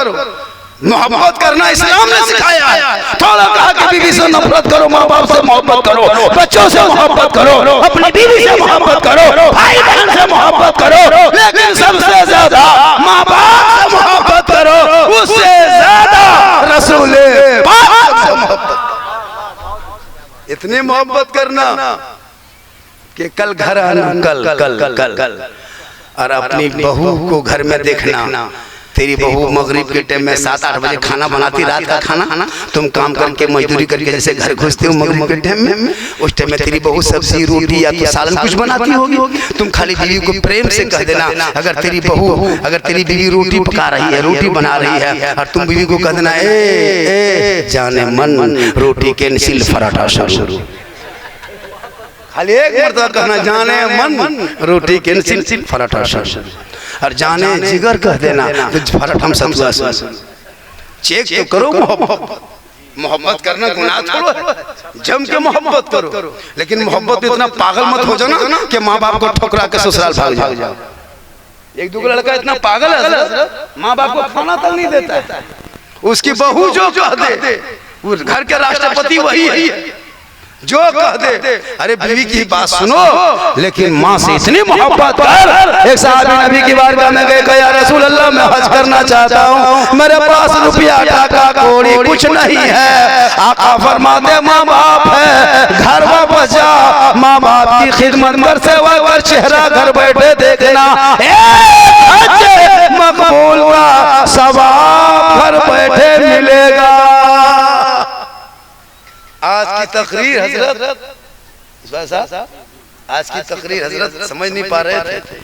मोहब्बत करना इस्लाम ने सिखाया है। थोड़ा कहा कि बीवी से नफरत करो, माँ बाप से मोहब्बत करो, बच्चों से मोहब्बत करो, अपनी बीवी से मोहब्बत करो, भाई बहन से मोहब्बत करो, लेकिन सबसे ज्यादा माँ बाप से मोहब्बत करो, उससे ज्यादा रसूल पाक से मोहब्बत। इतनी मोहब्बत करना कि कल घर आना, कल कल कल कल और अपनी बहू को घर में देखना। तेरी बहू मगरिब के टाइम में 7-8 बजे खाना बनाती, रात का खाना, तुम काम करके मजदूरी करके जैसे घर घुसते हो मगरिब के टाइम में, उस टाइम में तेरी बहू सब्जी रोटी या तो सालन कुछ बनाती होगी। तुम खाली बीवी को प्रेम से कह देना, अगर तेरी बीवी रोटी पका रही है, रोटी बना रही है, और तुम बीवी को कह देना ए जाने मन रोटी कैंसिल पराठा शुरू। खाली एक मर्तबा कहना जाने मन रोटी कैंसिल पराठा शुरू, और जाने जिगर कह देना तो पराठा सतुआ। चेक तो करो। मोहब्बत करना गुनाह थोड़ा है, जम के मोहब्बत करो, लेकिन मोहब्बत में इतना पागल मत हो जाओ ना कि माँ बाप को ठुकरा के ससुराल भाग जाओ। एक दो लड़का इतना पागल है माँ बाप को खाना तक नहीं देता है, उसकी बहू जो कह दे, वो घर के राष्ट्रपति वही है जो कह दे। अरे बीवी की बात सुनो, लेकिन माँ से इतनी मोहब्बत कर। एक साहबी नबी की बारगाह में गए, कहा या रसूल अल्लाह मैं हज करना चाहता हूँ, मेरे पास रुपया टाका कौड़ी कुछ नहीं है। आका फरमाते माँ बाप है, घर वापस जा, माँ बाप की खिदमत कर, सेवा कर, चेहरा घर बैठे देखना, मकबूल का सवाब घर बैठे मिलेगा। आज की तकरीर हजरत, आज की तकरीर हजरत समझ नहीं पा रहे थे,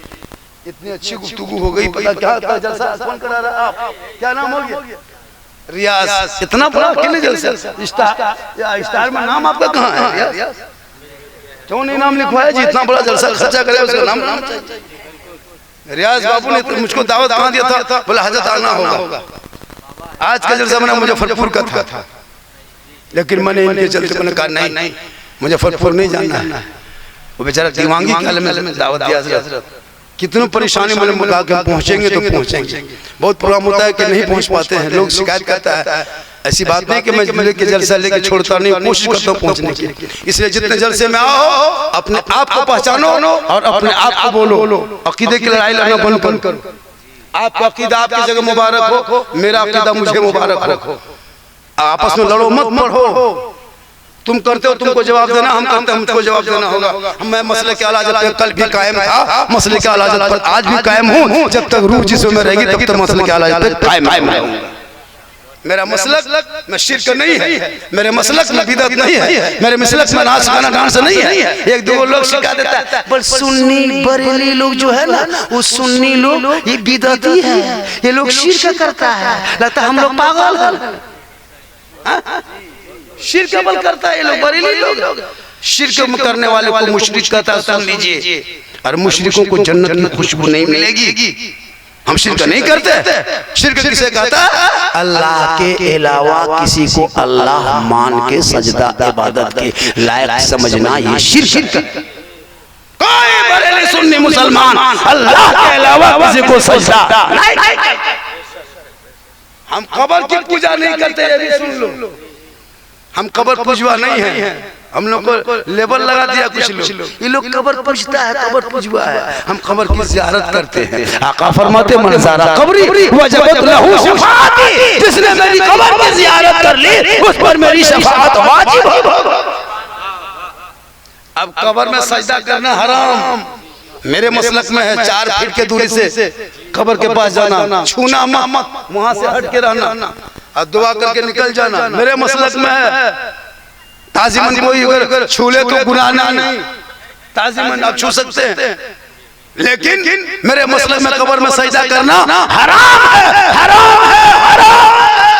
इतनी अच्छी गुफ्तगू हो गई। पता क्या था जलसा कौन करा रहा आप, क्या नाम हो गया? रियाज। इतना बड़ा अकेले जलसा, स्टार में नाम आपका कहाँ है? रियाज क्यों नहीं नाम लिखवाया जी? इतना बड़ा जलसा खर्चा करे उसका नाम चाहिए। रियाज बाबू ने मुझको दावत कहाँ दिया था, बोला हजरत आना होगा। आज का जलसा मैंने मुजफ्फरपुर का था, लेकिन मैंने इनके चलते मैंने कहा नहीं मुजफ्फरपुर नहीं जाना है। वो बेचारा दीवांगी काल में दावत दिया हजरत, कितनी परेशानी मैंने कहा कि पहुंचेंगे तो पहुंचेंगे। बहुत प्रॉब्लम होता है कि नहीं पहुंच पाते हैं, लोग शिकायत करता है। ऐसी बात नहीं कि मैं के जलसा लेके छोड़ता नहीं, कोशिश करता हूँ पहुंचने की। इसलिए जितने जलसे में आओ अपने आप को पहचानो और अपने आप को बोलो। अकीदे की लड़ाई लड़ना बंद करो। आपका अकीदा आपकी जगह मुबारक हो, मेरा अकीदा मुझे मुबारक हो। आपस में लड़ो मत, पढ़ो। तुम करते हो तुमको जवाब देना, हम करते हैं हमको जवाब देना होगा। मैं मसले के अलाजत पे कल भी कायम था, मसले के अलाजत पर आज भी कायम हूँ। जब तक रूह जिस्म में रहेगी तब तक मसले के अलाजत पे कायम रहूंगा। मेरा मसलक में शिर्क नहीं है, मेरे मसलक में बिदअत नहीं है, मेरे मसलक में नाच गाना डांस नहीं है। एक दो लोग शिकायत देता है, पर सुन्नी बरेली लोग जो है ना, वो सुन्नी लोग ये बिदअती है, ये लोग शिर्क करता है, लगता है हम लोग पागल हैं। शिर्क अमल करता है ये लोग, बरेली लोग। शिर्क करने वाले को मुशरिक कहता है, सुन लीजिए। और मुशरिकों को जन्नत की खुशबू नहीं मिलेगी। हम शिर्क नहीं करते। शिर्क किसे कहता है? अल्लाह के अलावा किसी को अल्लाह मान के सजदा इबादत के लायक समझना, ये शिर्क। कोई बरेली सुन्नी मुसलमान अल्लाह के अलावा किसी को सजदा नहीं। हम कब्र की पूजा नहीं करते, ये भी सुन लो। हम कब्र पूजवा नहीं है, हम लोग को लेबल लगा दिया कुछ लोग, ये लोग कब्र पूजता है, कब्र पूजवा है। हम कब्र की ज़ियारत करते हैं। आका फरमाते मन ज़ारा कब्री वजबत लहू शफाअती, जिसने मेरी कब्र की ज़ियारत कर ली उस पर मेरी शफाअत वाजिब है। अब कब्र में सजदा करना हराम मेरे मसलक में है। 4 फीट के दूरी से कब्र के पास जाना, छूना मत, वहां से हट के रहना और दुआ करके निकल जाना, मेरे मसलक में है। ताजिमन कोई अगर छू ले तो गुनाह नहीं, ताजिमन आप छू सकते हैं, लेकिन मेरे मसले में कब्र में सजदा करना हराम है, हराम है, हराम है।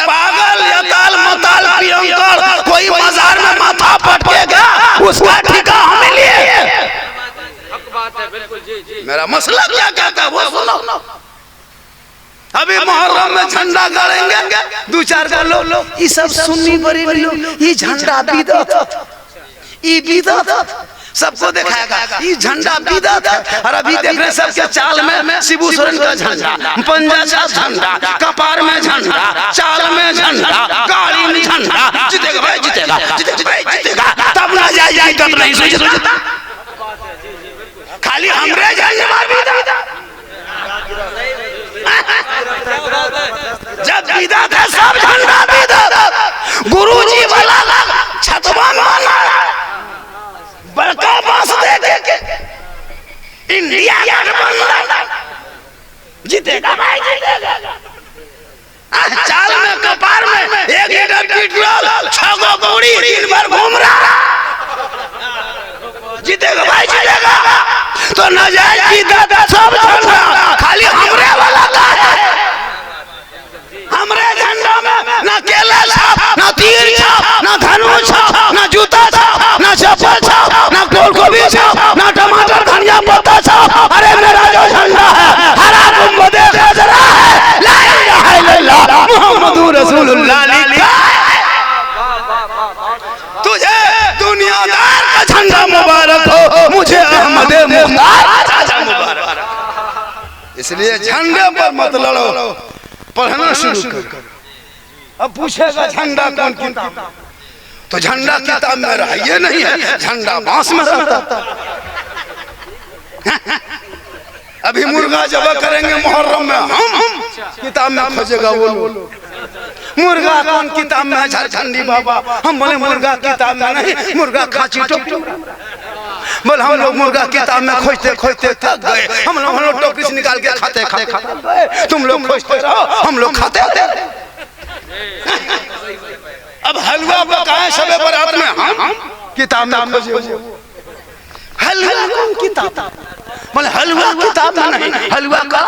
पागल यताल मताल प्रियंकर कोई बाजार में माथा पटकेगा, उसका ठिका हमें लिए। बात है बिल्कुल जी। मेरा मसला क्या कहता है वो सुनो। अभी मुहर्रम में झंडा गाड़ेंगे, दो चार का लोग ये सब सुन्नी बरेली लोग ये झंडा बिदअत, ये बिदअत सबको दिखाएगा, ये झंडा बिदअत है। और अभी देख रहे सबके चाल में शिबू सोरेन का झंडा, पंजा का झंडा, कपार में झंडा, चाल में झंडा, गाड़ी में झंडा। जीतेगा भाई, जीतेगा, जीतेगा, तब ना जाए तब नहीं सोचता, खाली हमरे झंडा जब बिदअत है सब झंडा बिदअत। गुरुजी वाला छतवा माना बड़का बांस दे के इंडिया गठबंधन जीतेगा भाई, जीतेगा। चाल में कपार में 1 लीटर पेट्रोल 6 गो पूरी दिन भर घूम रहा, जीतेगा भाई, जीतेगा। तो न जाए बिदअत सब झंडा, खाली हमरे वाला का है। हमरे झंडा में ना केला छाप, ना तीर छाप, ना धनुष छाप, ना जूता छाप, ना चप्पल छाप, ना फूलगोभी छाप, ना टमाटर धनिया पत्ता छाप। अरे मेरा जो झंडा है हरा गुंबदे खजरा है, ला इलाहा इल्लल्लाह मुहम्मदुर रसूलुल्लाह लिखा है। तुझे दुनियादार का झंडा मुबारक हो, मुझे अहमद मुख्तार झंडा मुबारक। इसलिए झंडे पर मत लड़ो, पढ़ना शुरू करो। अब पूछेगा झंडा कौन किताब, तो झंडा किताब में रहा, ये नहीं है झंडा बांस में रहता। अभी मुर्गा जब करेंगे मुहर्रम में, हम किताब में खोजेगा वो लोग, मुर्गा कौन किताब में है, झारखंडी बाबा। हम बोले मुर्गा किताब में नहीं, मुर्गा खाची टोकरी। बोल हम लोग मुर्गा किताब में खोजते खोजते थक गए, हम लोग टोकरी से निकाल के खाते खाते, तुम लोग खोजते रहो, हम लोग खाते थे। अब हलवा पकाए सबे बारात में, हम किताब में खोजे हलवा कौन किताब, बोले हलवा किताब में नहीं, हलवा का।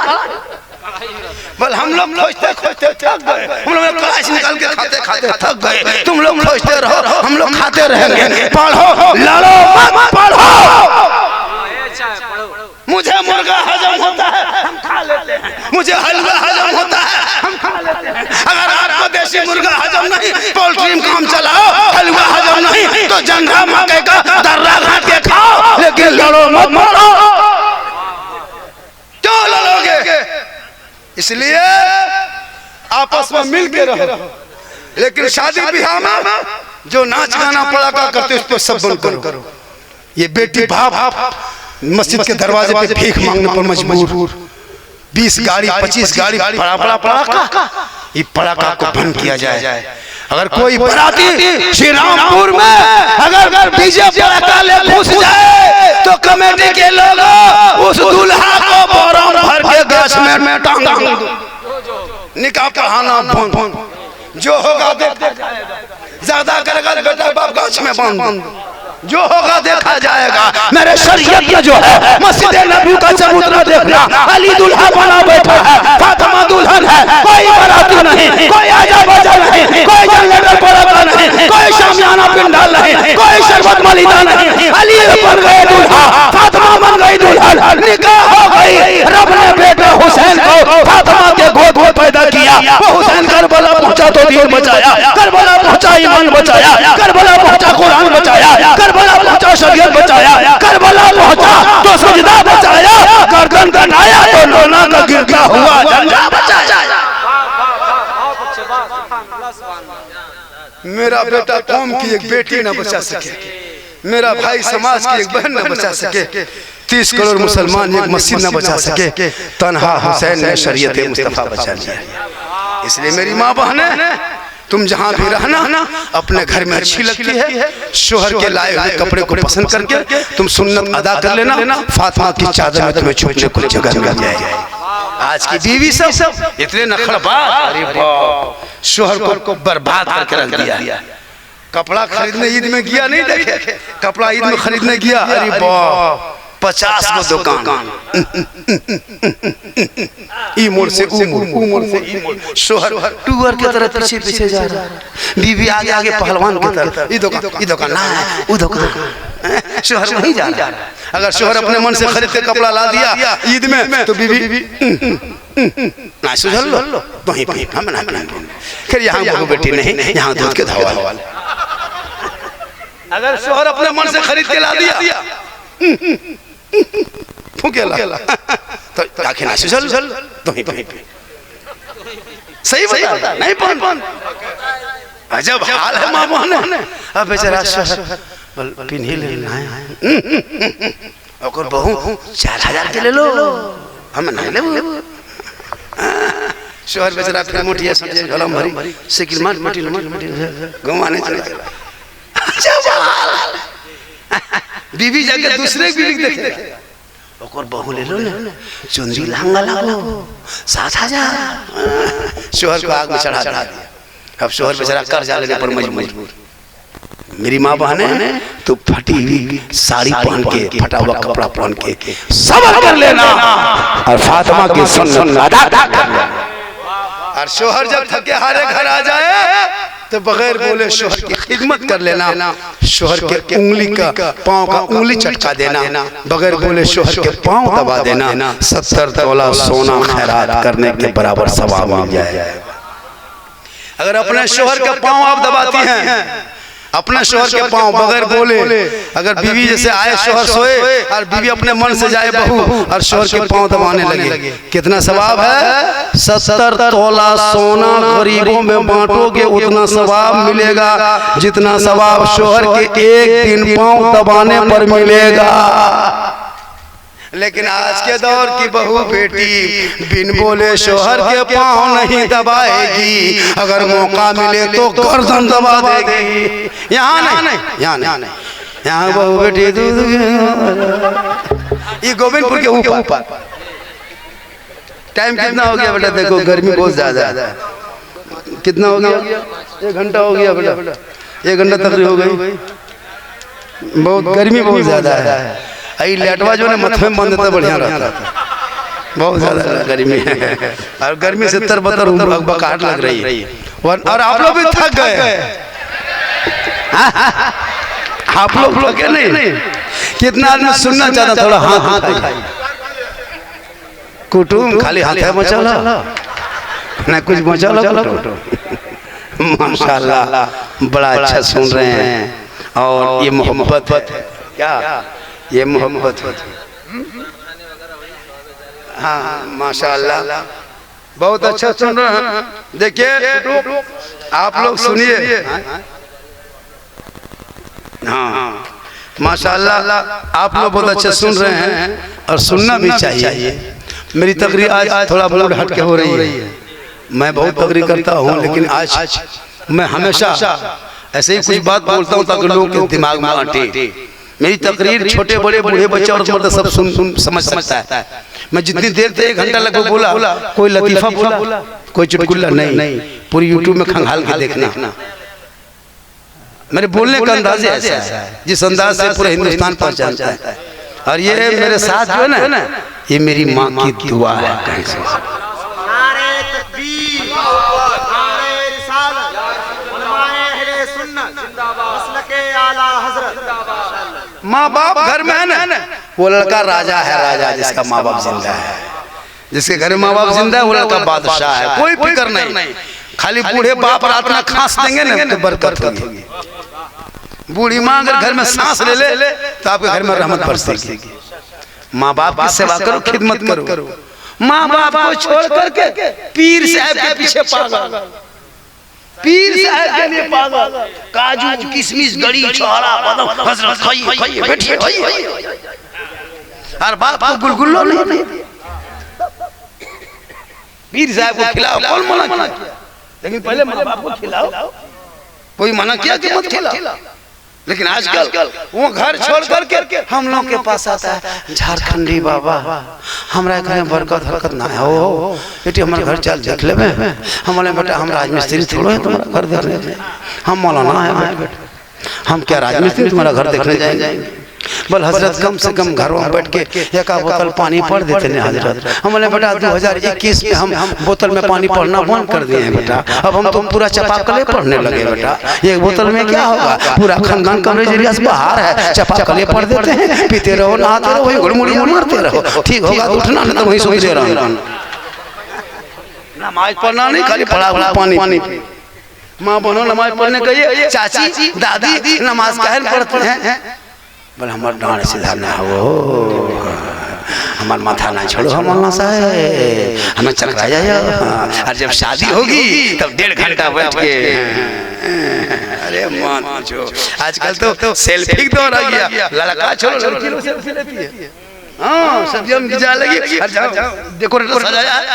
बोल हम लोग खोजते खोजते थक गए, हम लोग कड़ाही से निकाल के खाते खाते थक गए, तुम लोग खोजते रहो, हम लोग खाते रहेंगे। पढ़ो लड़ो मत पढ़ो। मुझे मुर्गा हजम होता है, हम खा लेते हैं, मुझे हलवा हजम होता है, हम खा लेते हैं। अगर आपको देसी मुर्गा हजम नहीं, पोल्ट्री में काम चलाओ, हलवा हजम नहीं तो जंघा मकई का दर्रा घाट के खाओ, लेकिन लड़ो मत मरो। क्यों लड़ोगे? इसलिए आपस में मिल के रहो। लेकिन शादी ब्याह में जो नाच गाना पड़ाका करते उस पर सब बंद करो। ये बेटी बाप मस्जिद के दरवाजे पे भीख मांगने पर मजबूर, 20 गाड़ी 25 गाड़ी पड़ाका, ये पड़ाका को बंद किया जाए। अगर कोई बराती श्री रामपुर में अगर डीजे पड़ाका ले घुस जाए तो कमेटी के लोग उस दूल्हा को बोरम भर के गैस में टांग दो, निकाह पढ़ाना बंद, जो होगा देखा जाएगा। ज्यादा करेगा बेटा बाप गाछ में बांध, जो होगा देखा जाएगा। मेरे शरीयत में जो है मस्जिद नबी का चबूतरा देखना, अली दूल्हा बना बैठा है, फातिमा दुल्हन है, कोई बाराती नहीं, कोई आजा बाजा नहीं, कोई जनरेटर पड़ाका नहीं, कोई शामियाना पिंडाल नहीं, कोई शरबत मलिदा नहीं। अली बन गए दूल्हा, फातिमा बन गई दुल्हन, निकाह हो गई। रब ने बेटे हुसैन को फातिमा के गोद में पैदा किया, वो हुसैन करबला पहुंचा तो दीन बचाया, करबला पहुंचा ईमान बचाया, करबला पहुंचा कुरान बचाया, करबला पहुंचा शरीयत बचाया, करबला पहुंचा तो सजदा बचाया, गर्दन कटाया तो लोना का गिरता हुआ झंडा बचाया। मेरा बेटा कौम की एक बेटी न बचा सके, मेरा भाई समाज की एक बहन न बचा सके, 30 करोड़ मुसलमान एक मस्जिद न बचा सके, तन्हा हुसैन ने शरीयत मुस्तफा बचा लिया। इसलिए मेरी माँ बहने, तुम जहाँ भी रहना अपने घर में अच्छी लगती है, शोहर के लाए हुए कपड़े को पसंद करके तुम सुन्नत अदा कर लेना, फातिमा की चादर में तुम्हें छुपने को जगह मिल जाएगी। आज की बीवी सब इतने नखड़बाज, अरे बाप, शोहर को बर्बाद करके रख दिया। कपड़ा खरीदने ईद में गया, नहीं देखे कपड़ा ईद में खरीदने गया, अरे वाह 50 को दुकान, ई मोड़ से ऊ मोड़ से ई मोड़, शोहर टूअर की तरह पीछे पीछे जा रहा है, बीवी आगे आगे पहलवान की तरह, ई दुकान ना ऊ दुकान, शोहर वहीं जा रहा है। अगर शोहर अपने मन से खरीद के कपड़ा ला दिया ईद में तो बीवी ना सुझल लो वहीं पे हम ना फिर यहाँ बहू बेटी नहीं, यहाँ दूध के धवाल। अगर शोहर अपने मन से खरीद के ला दिया फूकेला तो आंखें ना सुझल तो वहीं पे सही बता नहीं पन अजब हाल है माँ बहन। अब बेचारा पिन्ही लेना है और बहू 4000 के ले लो, हम नहीं ले शोहर बेचारा फिर मोटिया समझे झोलम भरी साइकिल मटी घुमाने चले। बीवी जाके दूसरे बीवी देखे और बहू ले लो ना, चुंदी लहंगा लागो 7000, शोहर को आग में चढ़ा दिया। अब शोहर बेचारा कर्जा लेने पर मजबूर। मेरी माँ बहन है तो फटी हुई साड़ी पहन के, फटा हुआ कपड़ा पहन के सबर कर लेना और फातिमा की सुन्नत अदा कर लेना। और शोहर जब थके हारे घर आ जाए तो बगैर बोले शोहर की खिदमत कर लेना, शोहर के उंगली का पाँव का उंगली चटका देना, बगैर बोले शोहर के पाँव दबा देना, 70 तोला सोना खैरात करने के बराबर सवाब मिल जाएगा। अगर अपने शोहर के पाँव आप दबाती हैं, अपने शोहर के पाँव बगैर बोले, अगर बीवी जैसे आए शोहर सोए और बीवी अपने मन से जाए बहू और शोहर के पाँव दबाने लगे, कितना सवाब है? 70 तोला सोना गरीबों में बांटोगे उतना सवाब मिलेगा जितना सवाब शोहर के एक दिन पाँव दबाने पर मिलेगा। लेकिन आज के दौर की बहू बेटी बिन बोले शोहर के पाँव नहीं दबाएगी, अगर मौका मिले तो गर्दन दबा देगी। यहाँ नहीं, यहाँ बहू बेटी दूध ये गोविंदपुर के ऊपर। टाइम कितना हो गया बेटा? देखो गर्मी बहुत ज्यादा है। कितना हो गया? 1 घंटा हो गया बेटा, 1 घंटा तक हो गई। बहुत गर्मी बहुत ज्यादा है। आई लेटवा जो ने मथे में बंद देता बढ़िया रहता, बहुत ज्यादा गर्मी है और गर्मी से तर-बतर बकाट लग रही है। और आप लोग भी थक गए, आप लोग थके नहीं? कितना आदमी सुनना चाहता, थोड़ा हाथ उठाइए। कुटुम खाली हाथ है मचाला ना कुछ मचाला माशाल्लाह बड़ा अच्छा सुन रहे हैं। और ये मोहब्बत क्या, ये मोहब्बत, हाँ माशाल्लाह बहुत अच्छा सुन रहे हैं। देखिए आप लोग सुनिए, हाँ माशाल्लाह आप लोग बहुत अच्छा सुन रहे हैं और सुनना भी चाहिए। मेरी तकरीर आज थोड़ा मूड हट के हो रही है। मैं बहुत तकरीर करता हूँ लेकिन आज मैं हमेशा ऐसे ही कुछ बात बोलता हूँ ताकि लोगों के दिमाग में अटे। मेरी तकरीर छोटे बड़े बूढ़े बच्चे और मर्द सब सुन समझ सकता है। मैं जितनी देर तक 1 घंटा लगभग बोला, कोई लतीफा बोला, कोई चुटकुला नहीं, पूरी यूट्यूब में खंगाल के देखना। मेरे बोलने का अंदाज ऐसा है जिस अंदाज से पूरा हिंदुस्तान पहचानता है। और ये मेरे साथ जो है ना, ये मेरी माँ की दुआ है। कहीं से माँ बाप घर में है ना, वो लड़का राजा है, राजा जिसका माँ बाप जिंदा है, जिसके घर में माँ बाप जिंदा है वो लड़का बादशाह है। कोई फिक्र नहीं, खाली बूढ़े बाप रात में खांस देंगे ना तो बरकत होगी। बूढ़ी माँ अगर घर में सांस ले ले तो आपके घर में रहमत बरसेगी। माँ बाप की सेवा करो, खिदमत करो। माँ बाप को छोड़ करके पीर साहब के पीछे पागल, पीर साहब के लिए पागल, काजू किशमिश गड़ी छोड़ा हजरत खाइए बैठिए, और बाप को गुलगुल्लो नहीं, पीर साहब को खिलाओ। कौन मना किया? लेकिन पहले माँ बाप को खिलाओ। कोई मना किया कि मत खिलाओ? लेकिन आजकल वो घर छोड़ करके हम लोग के पास आता है झारखंडी बाबा, हमारा घर में बरकत हरकत ना है। हो बेटी हमारे घर चल देख ले, हमारे बेटा हम राजमिस्त्री थोड़े हैं तुम्हारा घर देखने, हम मौलाना है बेटा, हम क्या राजमिस्त्री तुम्हारा घर देखने जाएंगे। बल हजरत कम से कम घर में बैठ के एक बोतल पानी पढ़ देते नहीं हजरत। हमारे बेटा 2021 में हम बोतल में पानी पढ़ना बंद कर दिए हैं बेटा। अब हम तो पूरा चपाकले पढ़ने लगे बेटा। एक बोतल में क्या होगा, पूरा खानदान कमरे एरिया से बाहर है, चपाकले पढ़ देते हैं, पीते रहो नहाते रहो, वही गुड़मुड़ी मारते रहो, ठीक होगा तो उठना, नहीं तो वही सोच रहा। नमाज पढ़ना नहीं, खाली पढ़ा हुआ पानी। माँ बहनों नमाज पढ़ने कहिए, चाची दादी नमाज काहे पढ़ते हैं? बोले हमारे डांड सीधा ना हो, हमारा माथा ना छोड़ो, हम मौलाना साहब हमें चकरा जाए। और जब शादी होगी तब 1.5 घंटा बैठ के अरे मान पूछो, आजकल तो सेल्फी तो आ गया, लड़का छोड़ो लड़की लोग सेल्फी लेती है। हाँ सब्जियों में जा लगी, डेकोरेटर सजाया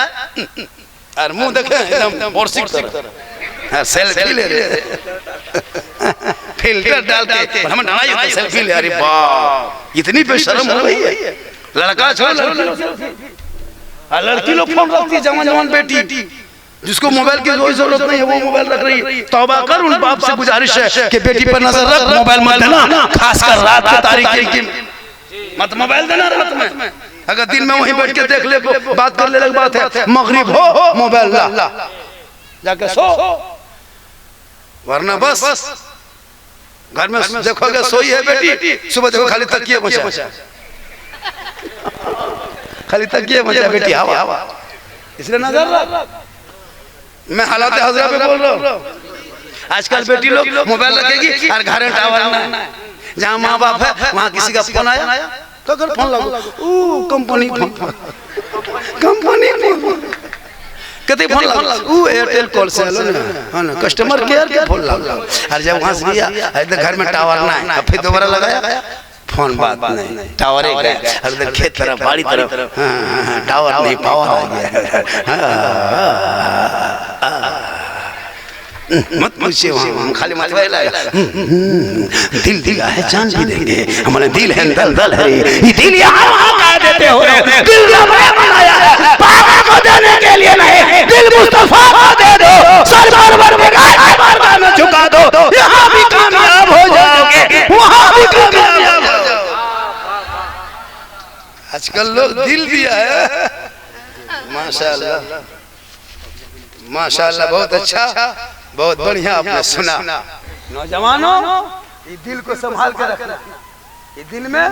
और मुंह देखे एकदम बोरसिक तरह सेल्फी ले रहे, फिल्टर डाल के हम डाला ये सेल्फी ले। अरे वाह इतनी बेशर्म हो गई है, लड़का छोड़ लड़की लोग फोन रखती है, जवान बेटी जिसको मोबाइल की कोई जरूरत नहीं है वो मोबाइल रख रही है। तौबा कर, उन बाप से गुजारिश है कि बेटी पर नजर रख, मोबाइल मत देना, खासकर रात की तारीख की मत मोबाइल देना रात में। अगर दिन में वहीं बैठ के देख ले बात कर ले लग बात है, मगरिब हो मोबाइल ला जाके सो, वरना बस घर में देखोगे सोई है बेटी, सुबह देखो खाली तकिए मचा, खाली तकिए मचा बेटी हवा। इसलिए नजर रख, मैं हालात हजरा पे बोल रहा हूँ। आजकल बेटी लोग मोबाइल रखेगी और घर में टावर ना है, जहाँ माँ बाप है वहाँ किसी का फोन आया तो अगर फोन लगो कंपनी कहते फोन लगो एयरटेल कॉल से ना कस्टमर केयर के फोन लगो। और जब वहाँ से गया इधर घर में टावर ना है, फिर दोबारा लगाया फोन बात नहीं, टावर ही गया। और इधर खेत तरफ बाड़ी तरफ टावर नहीं, पावर आ गया। मत पूछिए, हम खाली मत दिल है, जान भी देंगे, हमारा दिल है, दल है, ये दिल यहाँ कह देते हो, दिल बनाया है पापा को देने के लिए नहीं, दिल मुस्तफा को दे दो, सरवर में झुका दो, यहाँ भी कामयाब हो जाओगे, वहाँ भी कामयाब हो जाओगे। आजकल लोग दिल दिया है, माशाल्लाह माशाल्लाह, बहुत अच्छा, बहुत बढ़िया आपने सुना। नौजवानों ये दिल को संभाल कर रखना, ये दिल में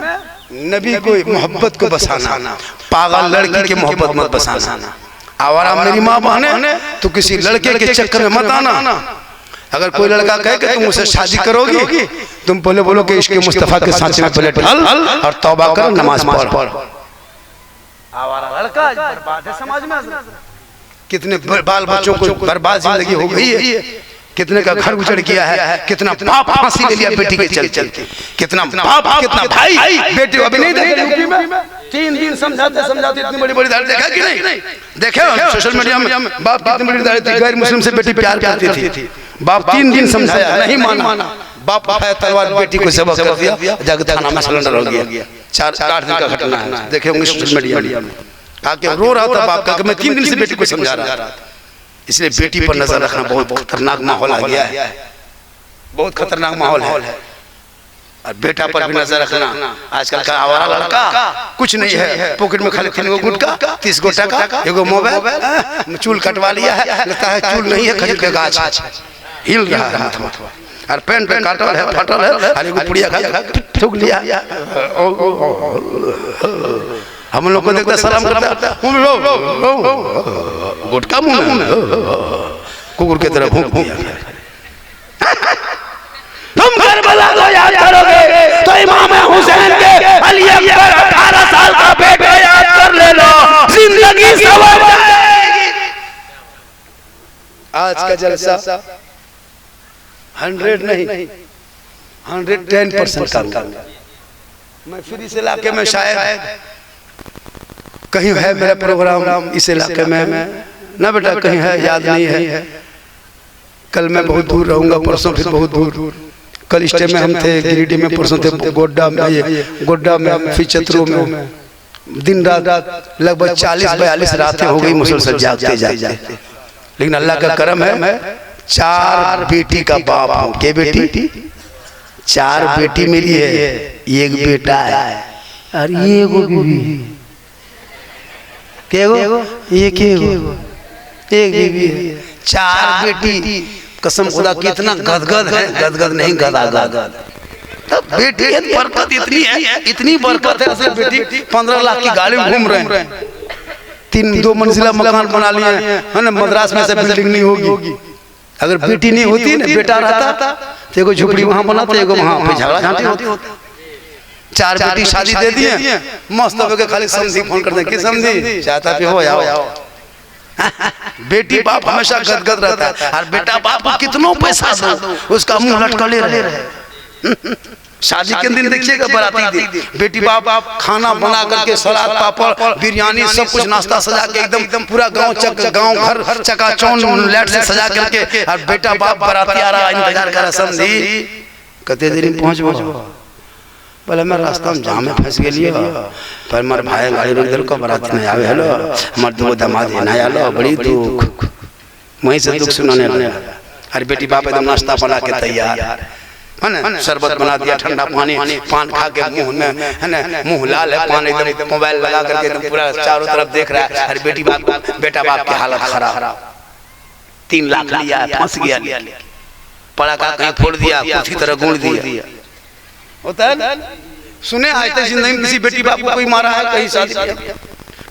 नबी को मोहब्बत को बसाना, पागल लड़की की मोहब्बत मत बसाना। आवारा मेरी माँ बहने तो किसी लड़के के चक्कर में मत आना। अगर कोई लड़का कहे कि तुम उसे शादी करोगी, तुम पहले बोलो कि इसके मुस्तफा के सांचे में पहले ढल और तौबा कर, नमाज पढ़। आवारा लड़का बर्बाद है समाज में, कितने बाल बच्चों को बर्बाद जिंदगी हो गई है, कितने का घर उजड़ किया है, कितना बाप फांसी ले लिया बेटी के चलते, कितना बाप कितना भाई बेटी अभी नहीं देखे यूपी में 3 दिन समझाते इतनी बड़ी दाढ़ी देखा कि नहीं देखे सोशल मीडिया में, बाप कितनी बड़ी दाढ़ी थी, गैर मुस्लिम से बेटी प्यार करती थी, बाप 3 दिन समझाया नहीं माना, बाप उठाया तलवार बेटी को सबक कर दिया, जाकर थाना में सिलेंडर हो गया। 4-8 दिन का घटना है, देखे होंगे सोशल मीडिया में। आके रो रहा था बाप का कि मैं 3 दिन से बेटी को समझा रहा था। इसलिए बेटी पर नजर रखना बहुत खतरनाक माहौल आ गया है, बहुत खतरनाक माहौल है। और बेटा पर भी नजर रखना। आजकल का आवारा लड़का कुछ नहीं है, पॉकेट में खाली 3 गो गुटका, 30 गो टका, एगो मोबाइल, चूल कटवा लिया है, लगता है चूल नहीं है खजूर के गाछ, हिल रहा है माथा, और पैंट पे काटल है, फटल है, और एगो पुड़िया खा थूक लिया। हम लोग को देखते सलाम करता गुटका मुंह में कुकुर की तरह भूख दिया। तुम करबला को याद करोगे तो इमाम हुसैन के अली अकबर 18 साल का बेटा याद कर ले लो, जिंदगी सवर जाएगी। आज का जलसा 100 नहीं 110% काम। मैं फिर इस इलाके में शायद कहीं है मेरा प्रोग्राम इस इलाके में ना बेटा, कहीं है याद नहीं है। कल मैं बहुत दूर रहूंगा, परसों फिर बहुत दूर, कल स्टे में हम थे, गिरिडीह में परसों थे, गोड्डा में फिर चतरो में। दिन रात लगभग 40-42 रातें हो गई मुसलसल जागते जागते। लेकिन अल्लाह का करम है, 4 बेटी का बाप हूँ। के बेटी? 4 बेटी मेरी है, 1 बेटा है और ये एगो बीवी। के गो? ये के गो? 1 बीवी है, 4 बेटी। कसम खुदा की इतना गदगद है, गदगद नहीं गदागद। तब बेटी है, बरकत इतनी है, इतनी बरकत है। असल बेटी 15 लाख की गाड़ी में घूम रहे हैं, 2 मंजिला मकान बना लिए हैं। मद्रास में से बिल्डिंग नहीं होगी। अगर बेटी नहीं होती ना, बेटा रहता तो एगो झुपड़ी वहां बनाते, एगो वहां पे झगड़ा झांटी होती। 4 बेटी शादी दे दिए, मस्त होके खाली समझी फोन करते हैं कि समझी चाहता पे हो आओ। बेटी बाप हमेशा गदगद रहता है, और बेटा बाप को कितनों पैसा दो उसका मुंह लटकले रहे। शादी के दिन देखिएगा, बाराती दिन बेटी बाप खाना बना करके सलाद पापड़ बिरयानी सब कुछ नाश्ता सजा के एकदम पूरा गांव घर चकाचौंध लाइट से सजा करके, और बेटा बाप बाराती आ रहा इंतजार कर रहा। समझी कते देर में पहुंचबो? बोले मैं रास्ता में जाम में फंस गेलिए, पर मर भाई गाड़ी रोक दिल को बारात नहीं आवे। हेलो मर 2 दामाद नहीं आलो, बड़ी दुख वहीं से दुख सुनाने लगा। अरे बेटी बाप एकदम नाश्ता बना के तैयार है, शरबत बना दिया, ठंडा पानी, पान खा के मुंह में है ना, मुंह लाल है, पान एकदम मोबाइल लगा करके एकदम पूरा चारों तरफ देख रहा है। अरे बेटा बाप की हालत खराब, 3 लाख लिया, फंस गया, पड़ाका कहीं फोड़ दिया, उसी तरह गूंज दिया। होता है ना, सुने आज तक जिंदगी में किसी बेटी बाप को कोई मारा है कहीं शादी किया,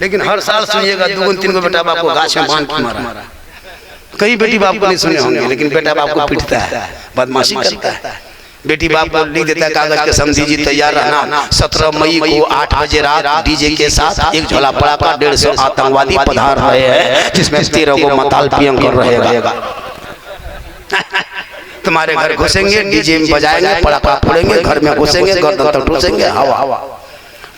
लेकिन हर साल सुनिएगा 2-3 बेटा बाप को गाछ में बांध के मारा। कई बेटी बाप को नहीं सुने होंगे, लेकिन बेटा बाप को पीटता है, बदमाशी करता है। बेटी बाप को लिख देता है कागज के, समझी जी तैयार रहना, 17 मई को 8 बजे रात डीजे के साथ 1 झोला पड़ाका, 150 आतंकवादी पधार रहे हैं, जिसमें 13 को मताल पियंकर रहेगा। तुम्हारे घर घुसेंगे, डीजे में बजाएंगे, पड़ाका फोड़ेंगे, घर में घुसेंगे, गर्दन तक ठूसेंगे। हवा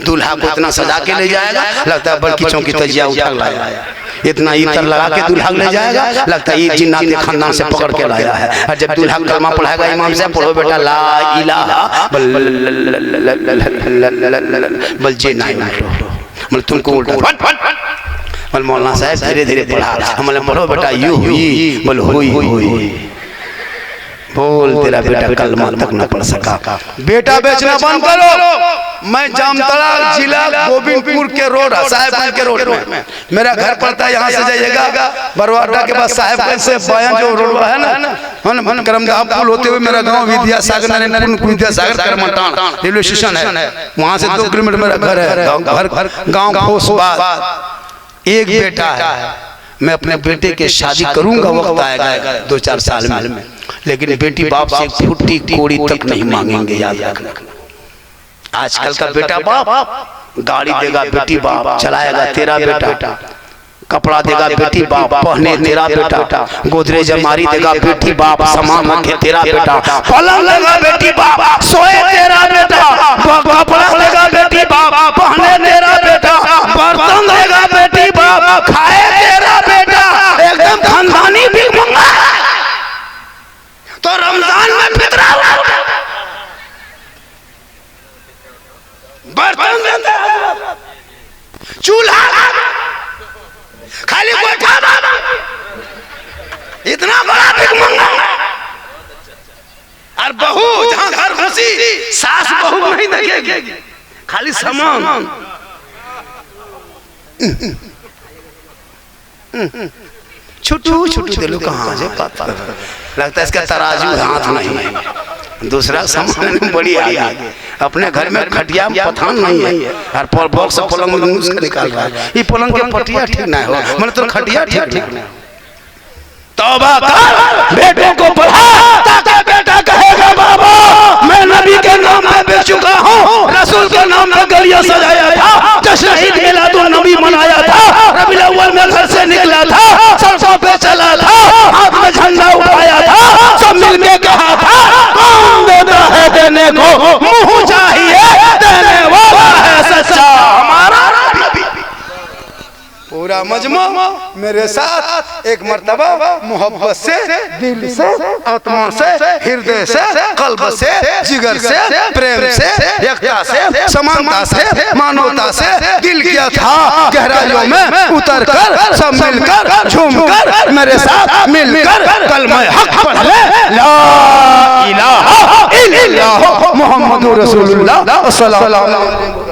दूल्हा को इतना सजा के ले जाएगा, लगता है बड़की चौकी तजिया उठा लाया, इतना इतर लगा के दूल्हा ले जाएगा, लगता है ये जिन्नात के खानदान से पकड़ के लाया है। और जब दूल्हा कलमा पढ़ाएगा इमाम से, पढ़ो बेटा ला इलाहा बल जे नहीं मतलब तुमको उल्टा बल मौलाना साहब धीरे धीरे पढ़ा, हमने पढ़ो बेटा यू हुई बल हुई बोल, तेरा बेटा कलमा तक न पढ़ सका। बेटा बेचना बंद करो। मैं जामताड़ा जिला गोविंदपुर के रोड साहेबगंज के रोड में मेरा घर पड़ता है। यहाँ से जाइएगा बरवाडा के बाद साहेबगंज से बायां जो रोड है ना, करमदाह पुल होते हुए मेरा गांव विद्यासागर, विद्यासागर करमटान रेलवे स्टेशन है, वहाँ से 2 किलोमीटर मेरा घर है। गाँव खोसबाद। एक बेटा है, मैं अपने बेटे के शादी करूंगा, वक्त आएगा 2-4 साल में, लेकिन बेटी बाप से फुट्टी कोड़ी तक नहीं मांगेंगे, याद रखना। आजकल का बेटा बाप गाड़ी देगा, बेटी बाप चलाएगा तेरा बेटा, कपड़ा देगा बेटी बाप पहने तेरा बेटा, गोदरेज अलमारी देगा बेटी बाप सामान रखे तेरा बेटा, पलंग देगा बेटी बाप सोए तेरा बेटा, कपड़ा देगा बेटी बाप पहने तेरा बेटा, बर्तन देगा बेटी बाप खाए तेरा बेटा, एकदम खानदानी भी मंगा। तो रमजान में फितरा बर्तन देता है, चूल्हा खाली गोइठा बाबा, इतना बड़ा भीख मंगा। और बहू जहाँ घर घुसी सास बहू नहीं देखेगी, खाली सामान। छुटू छुटू दिलो कहाँ से पता लगता है इसका तराजू हाथ नहीं, दूसरा सामान बड़ी आगे। अपने घर में खटिया पठान नहीं है, और बॉक्स पलंग में घुस के निकाल रहा है। ये पलंग के पटिया ठीक ना हो, मैंने तो खटिया ठीक नहीं। तौबा कर, बेटों को पढ़ा ताकि बेटा कहेगा बाबा मैं नबी के नाम पे बेच चुका हूँ, रसूल के नाम पे गलियां सजाया था, जश्न ईद मिलादुन नबी मनाया था, रबीउल अव्वल में घर से निकला था, सड़कों पे चला था, हाथ में झंडा उठाया था, सब मिलके कहा था कौन देता है देने को, मुँह चाहिए देने वाला है सच्चा हमारा नबी। पूरा पूरा मजमा मेरे साथ एक मर्तबा मोहब्बत से, दिल से, आत्मा से, हृदय से, कल्ब से, जिगर से, प्रेम से, एकता से, समानता से, मानवता से दिल किया था गहराइयों में उतर कर सब मिलकर झूमकर मेरे साथ मिलकर कलमा हक पढ़ ले, ला इलाहा इल्लल्लाह मुहम्मदुर रसूलुल्लाह सल्लल्लाहु अलैहि वसल्लम।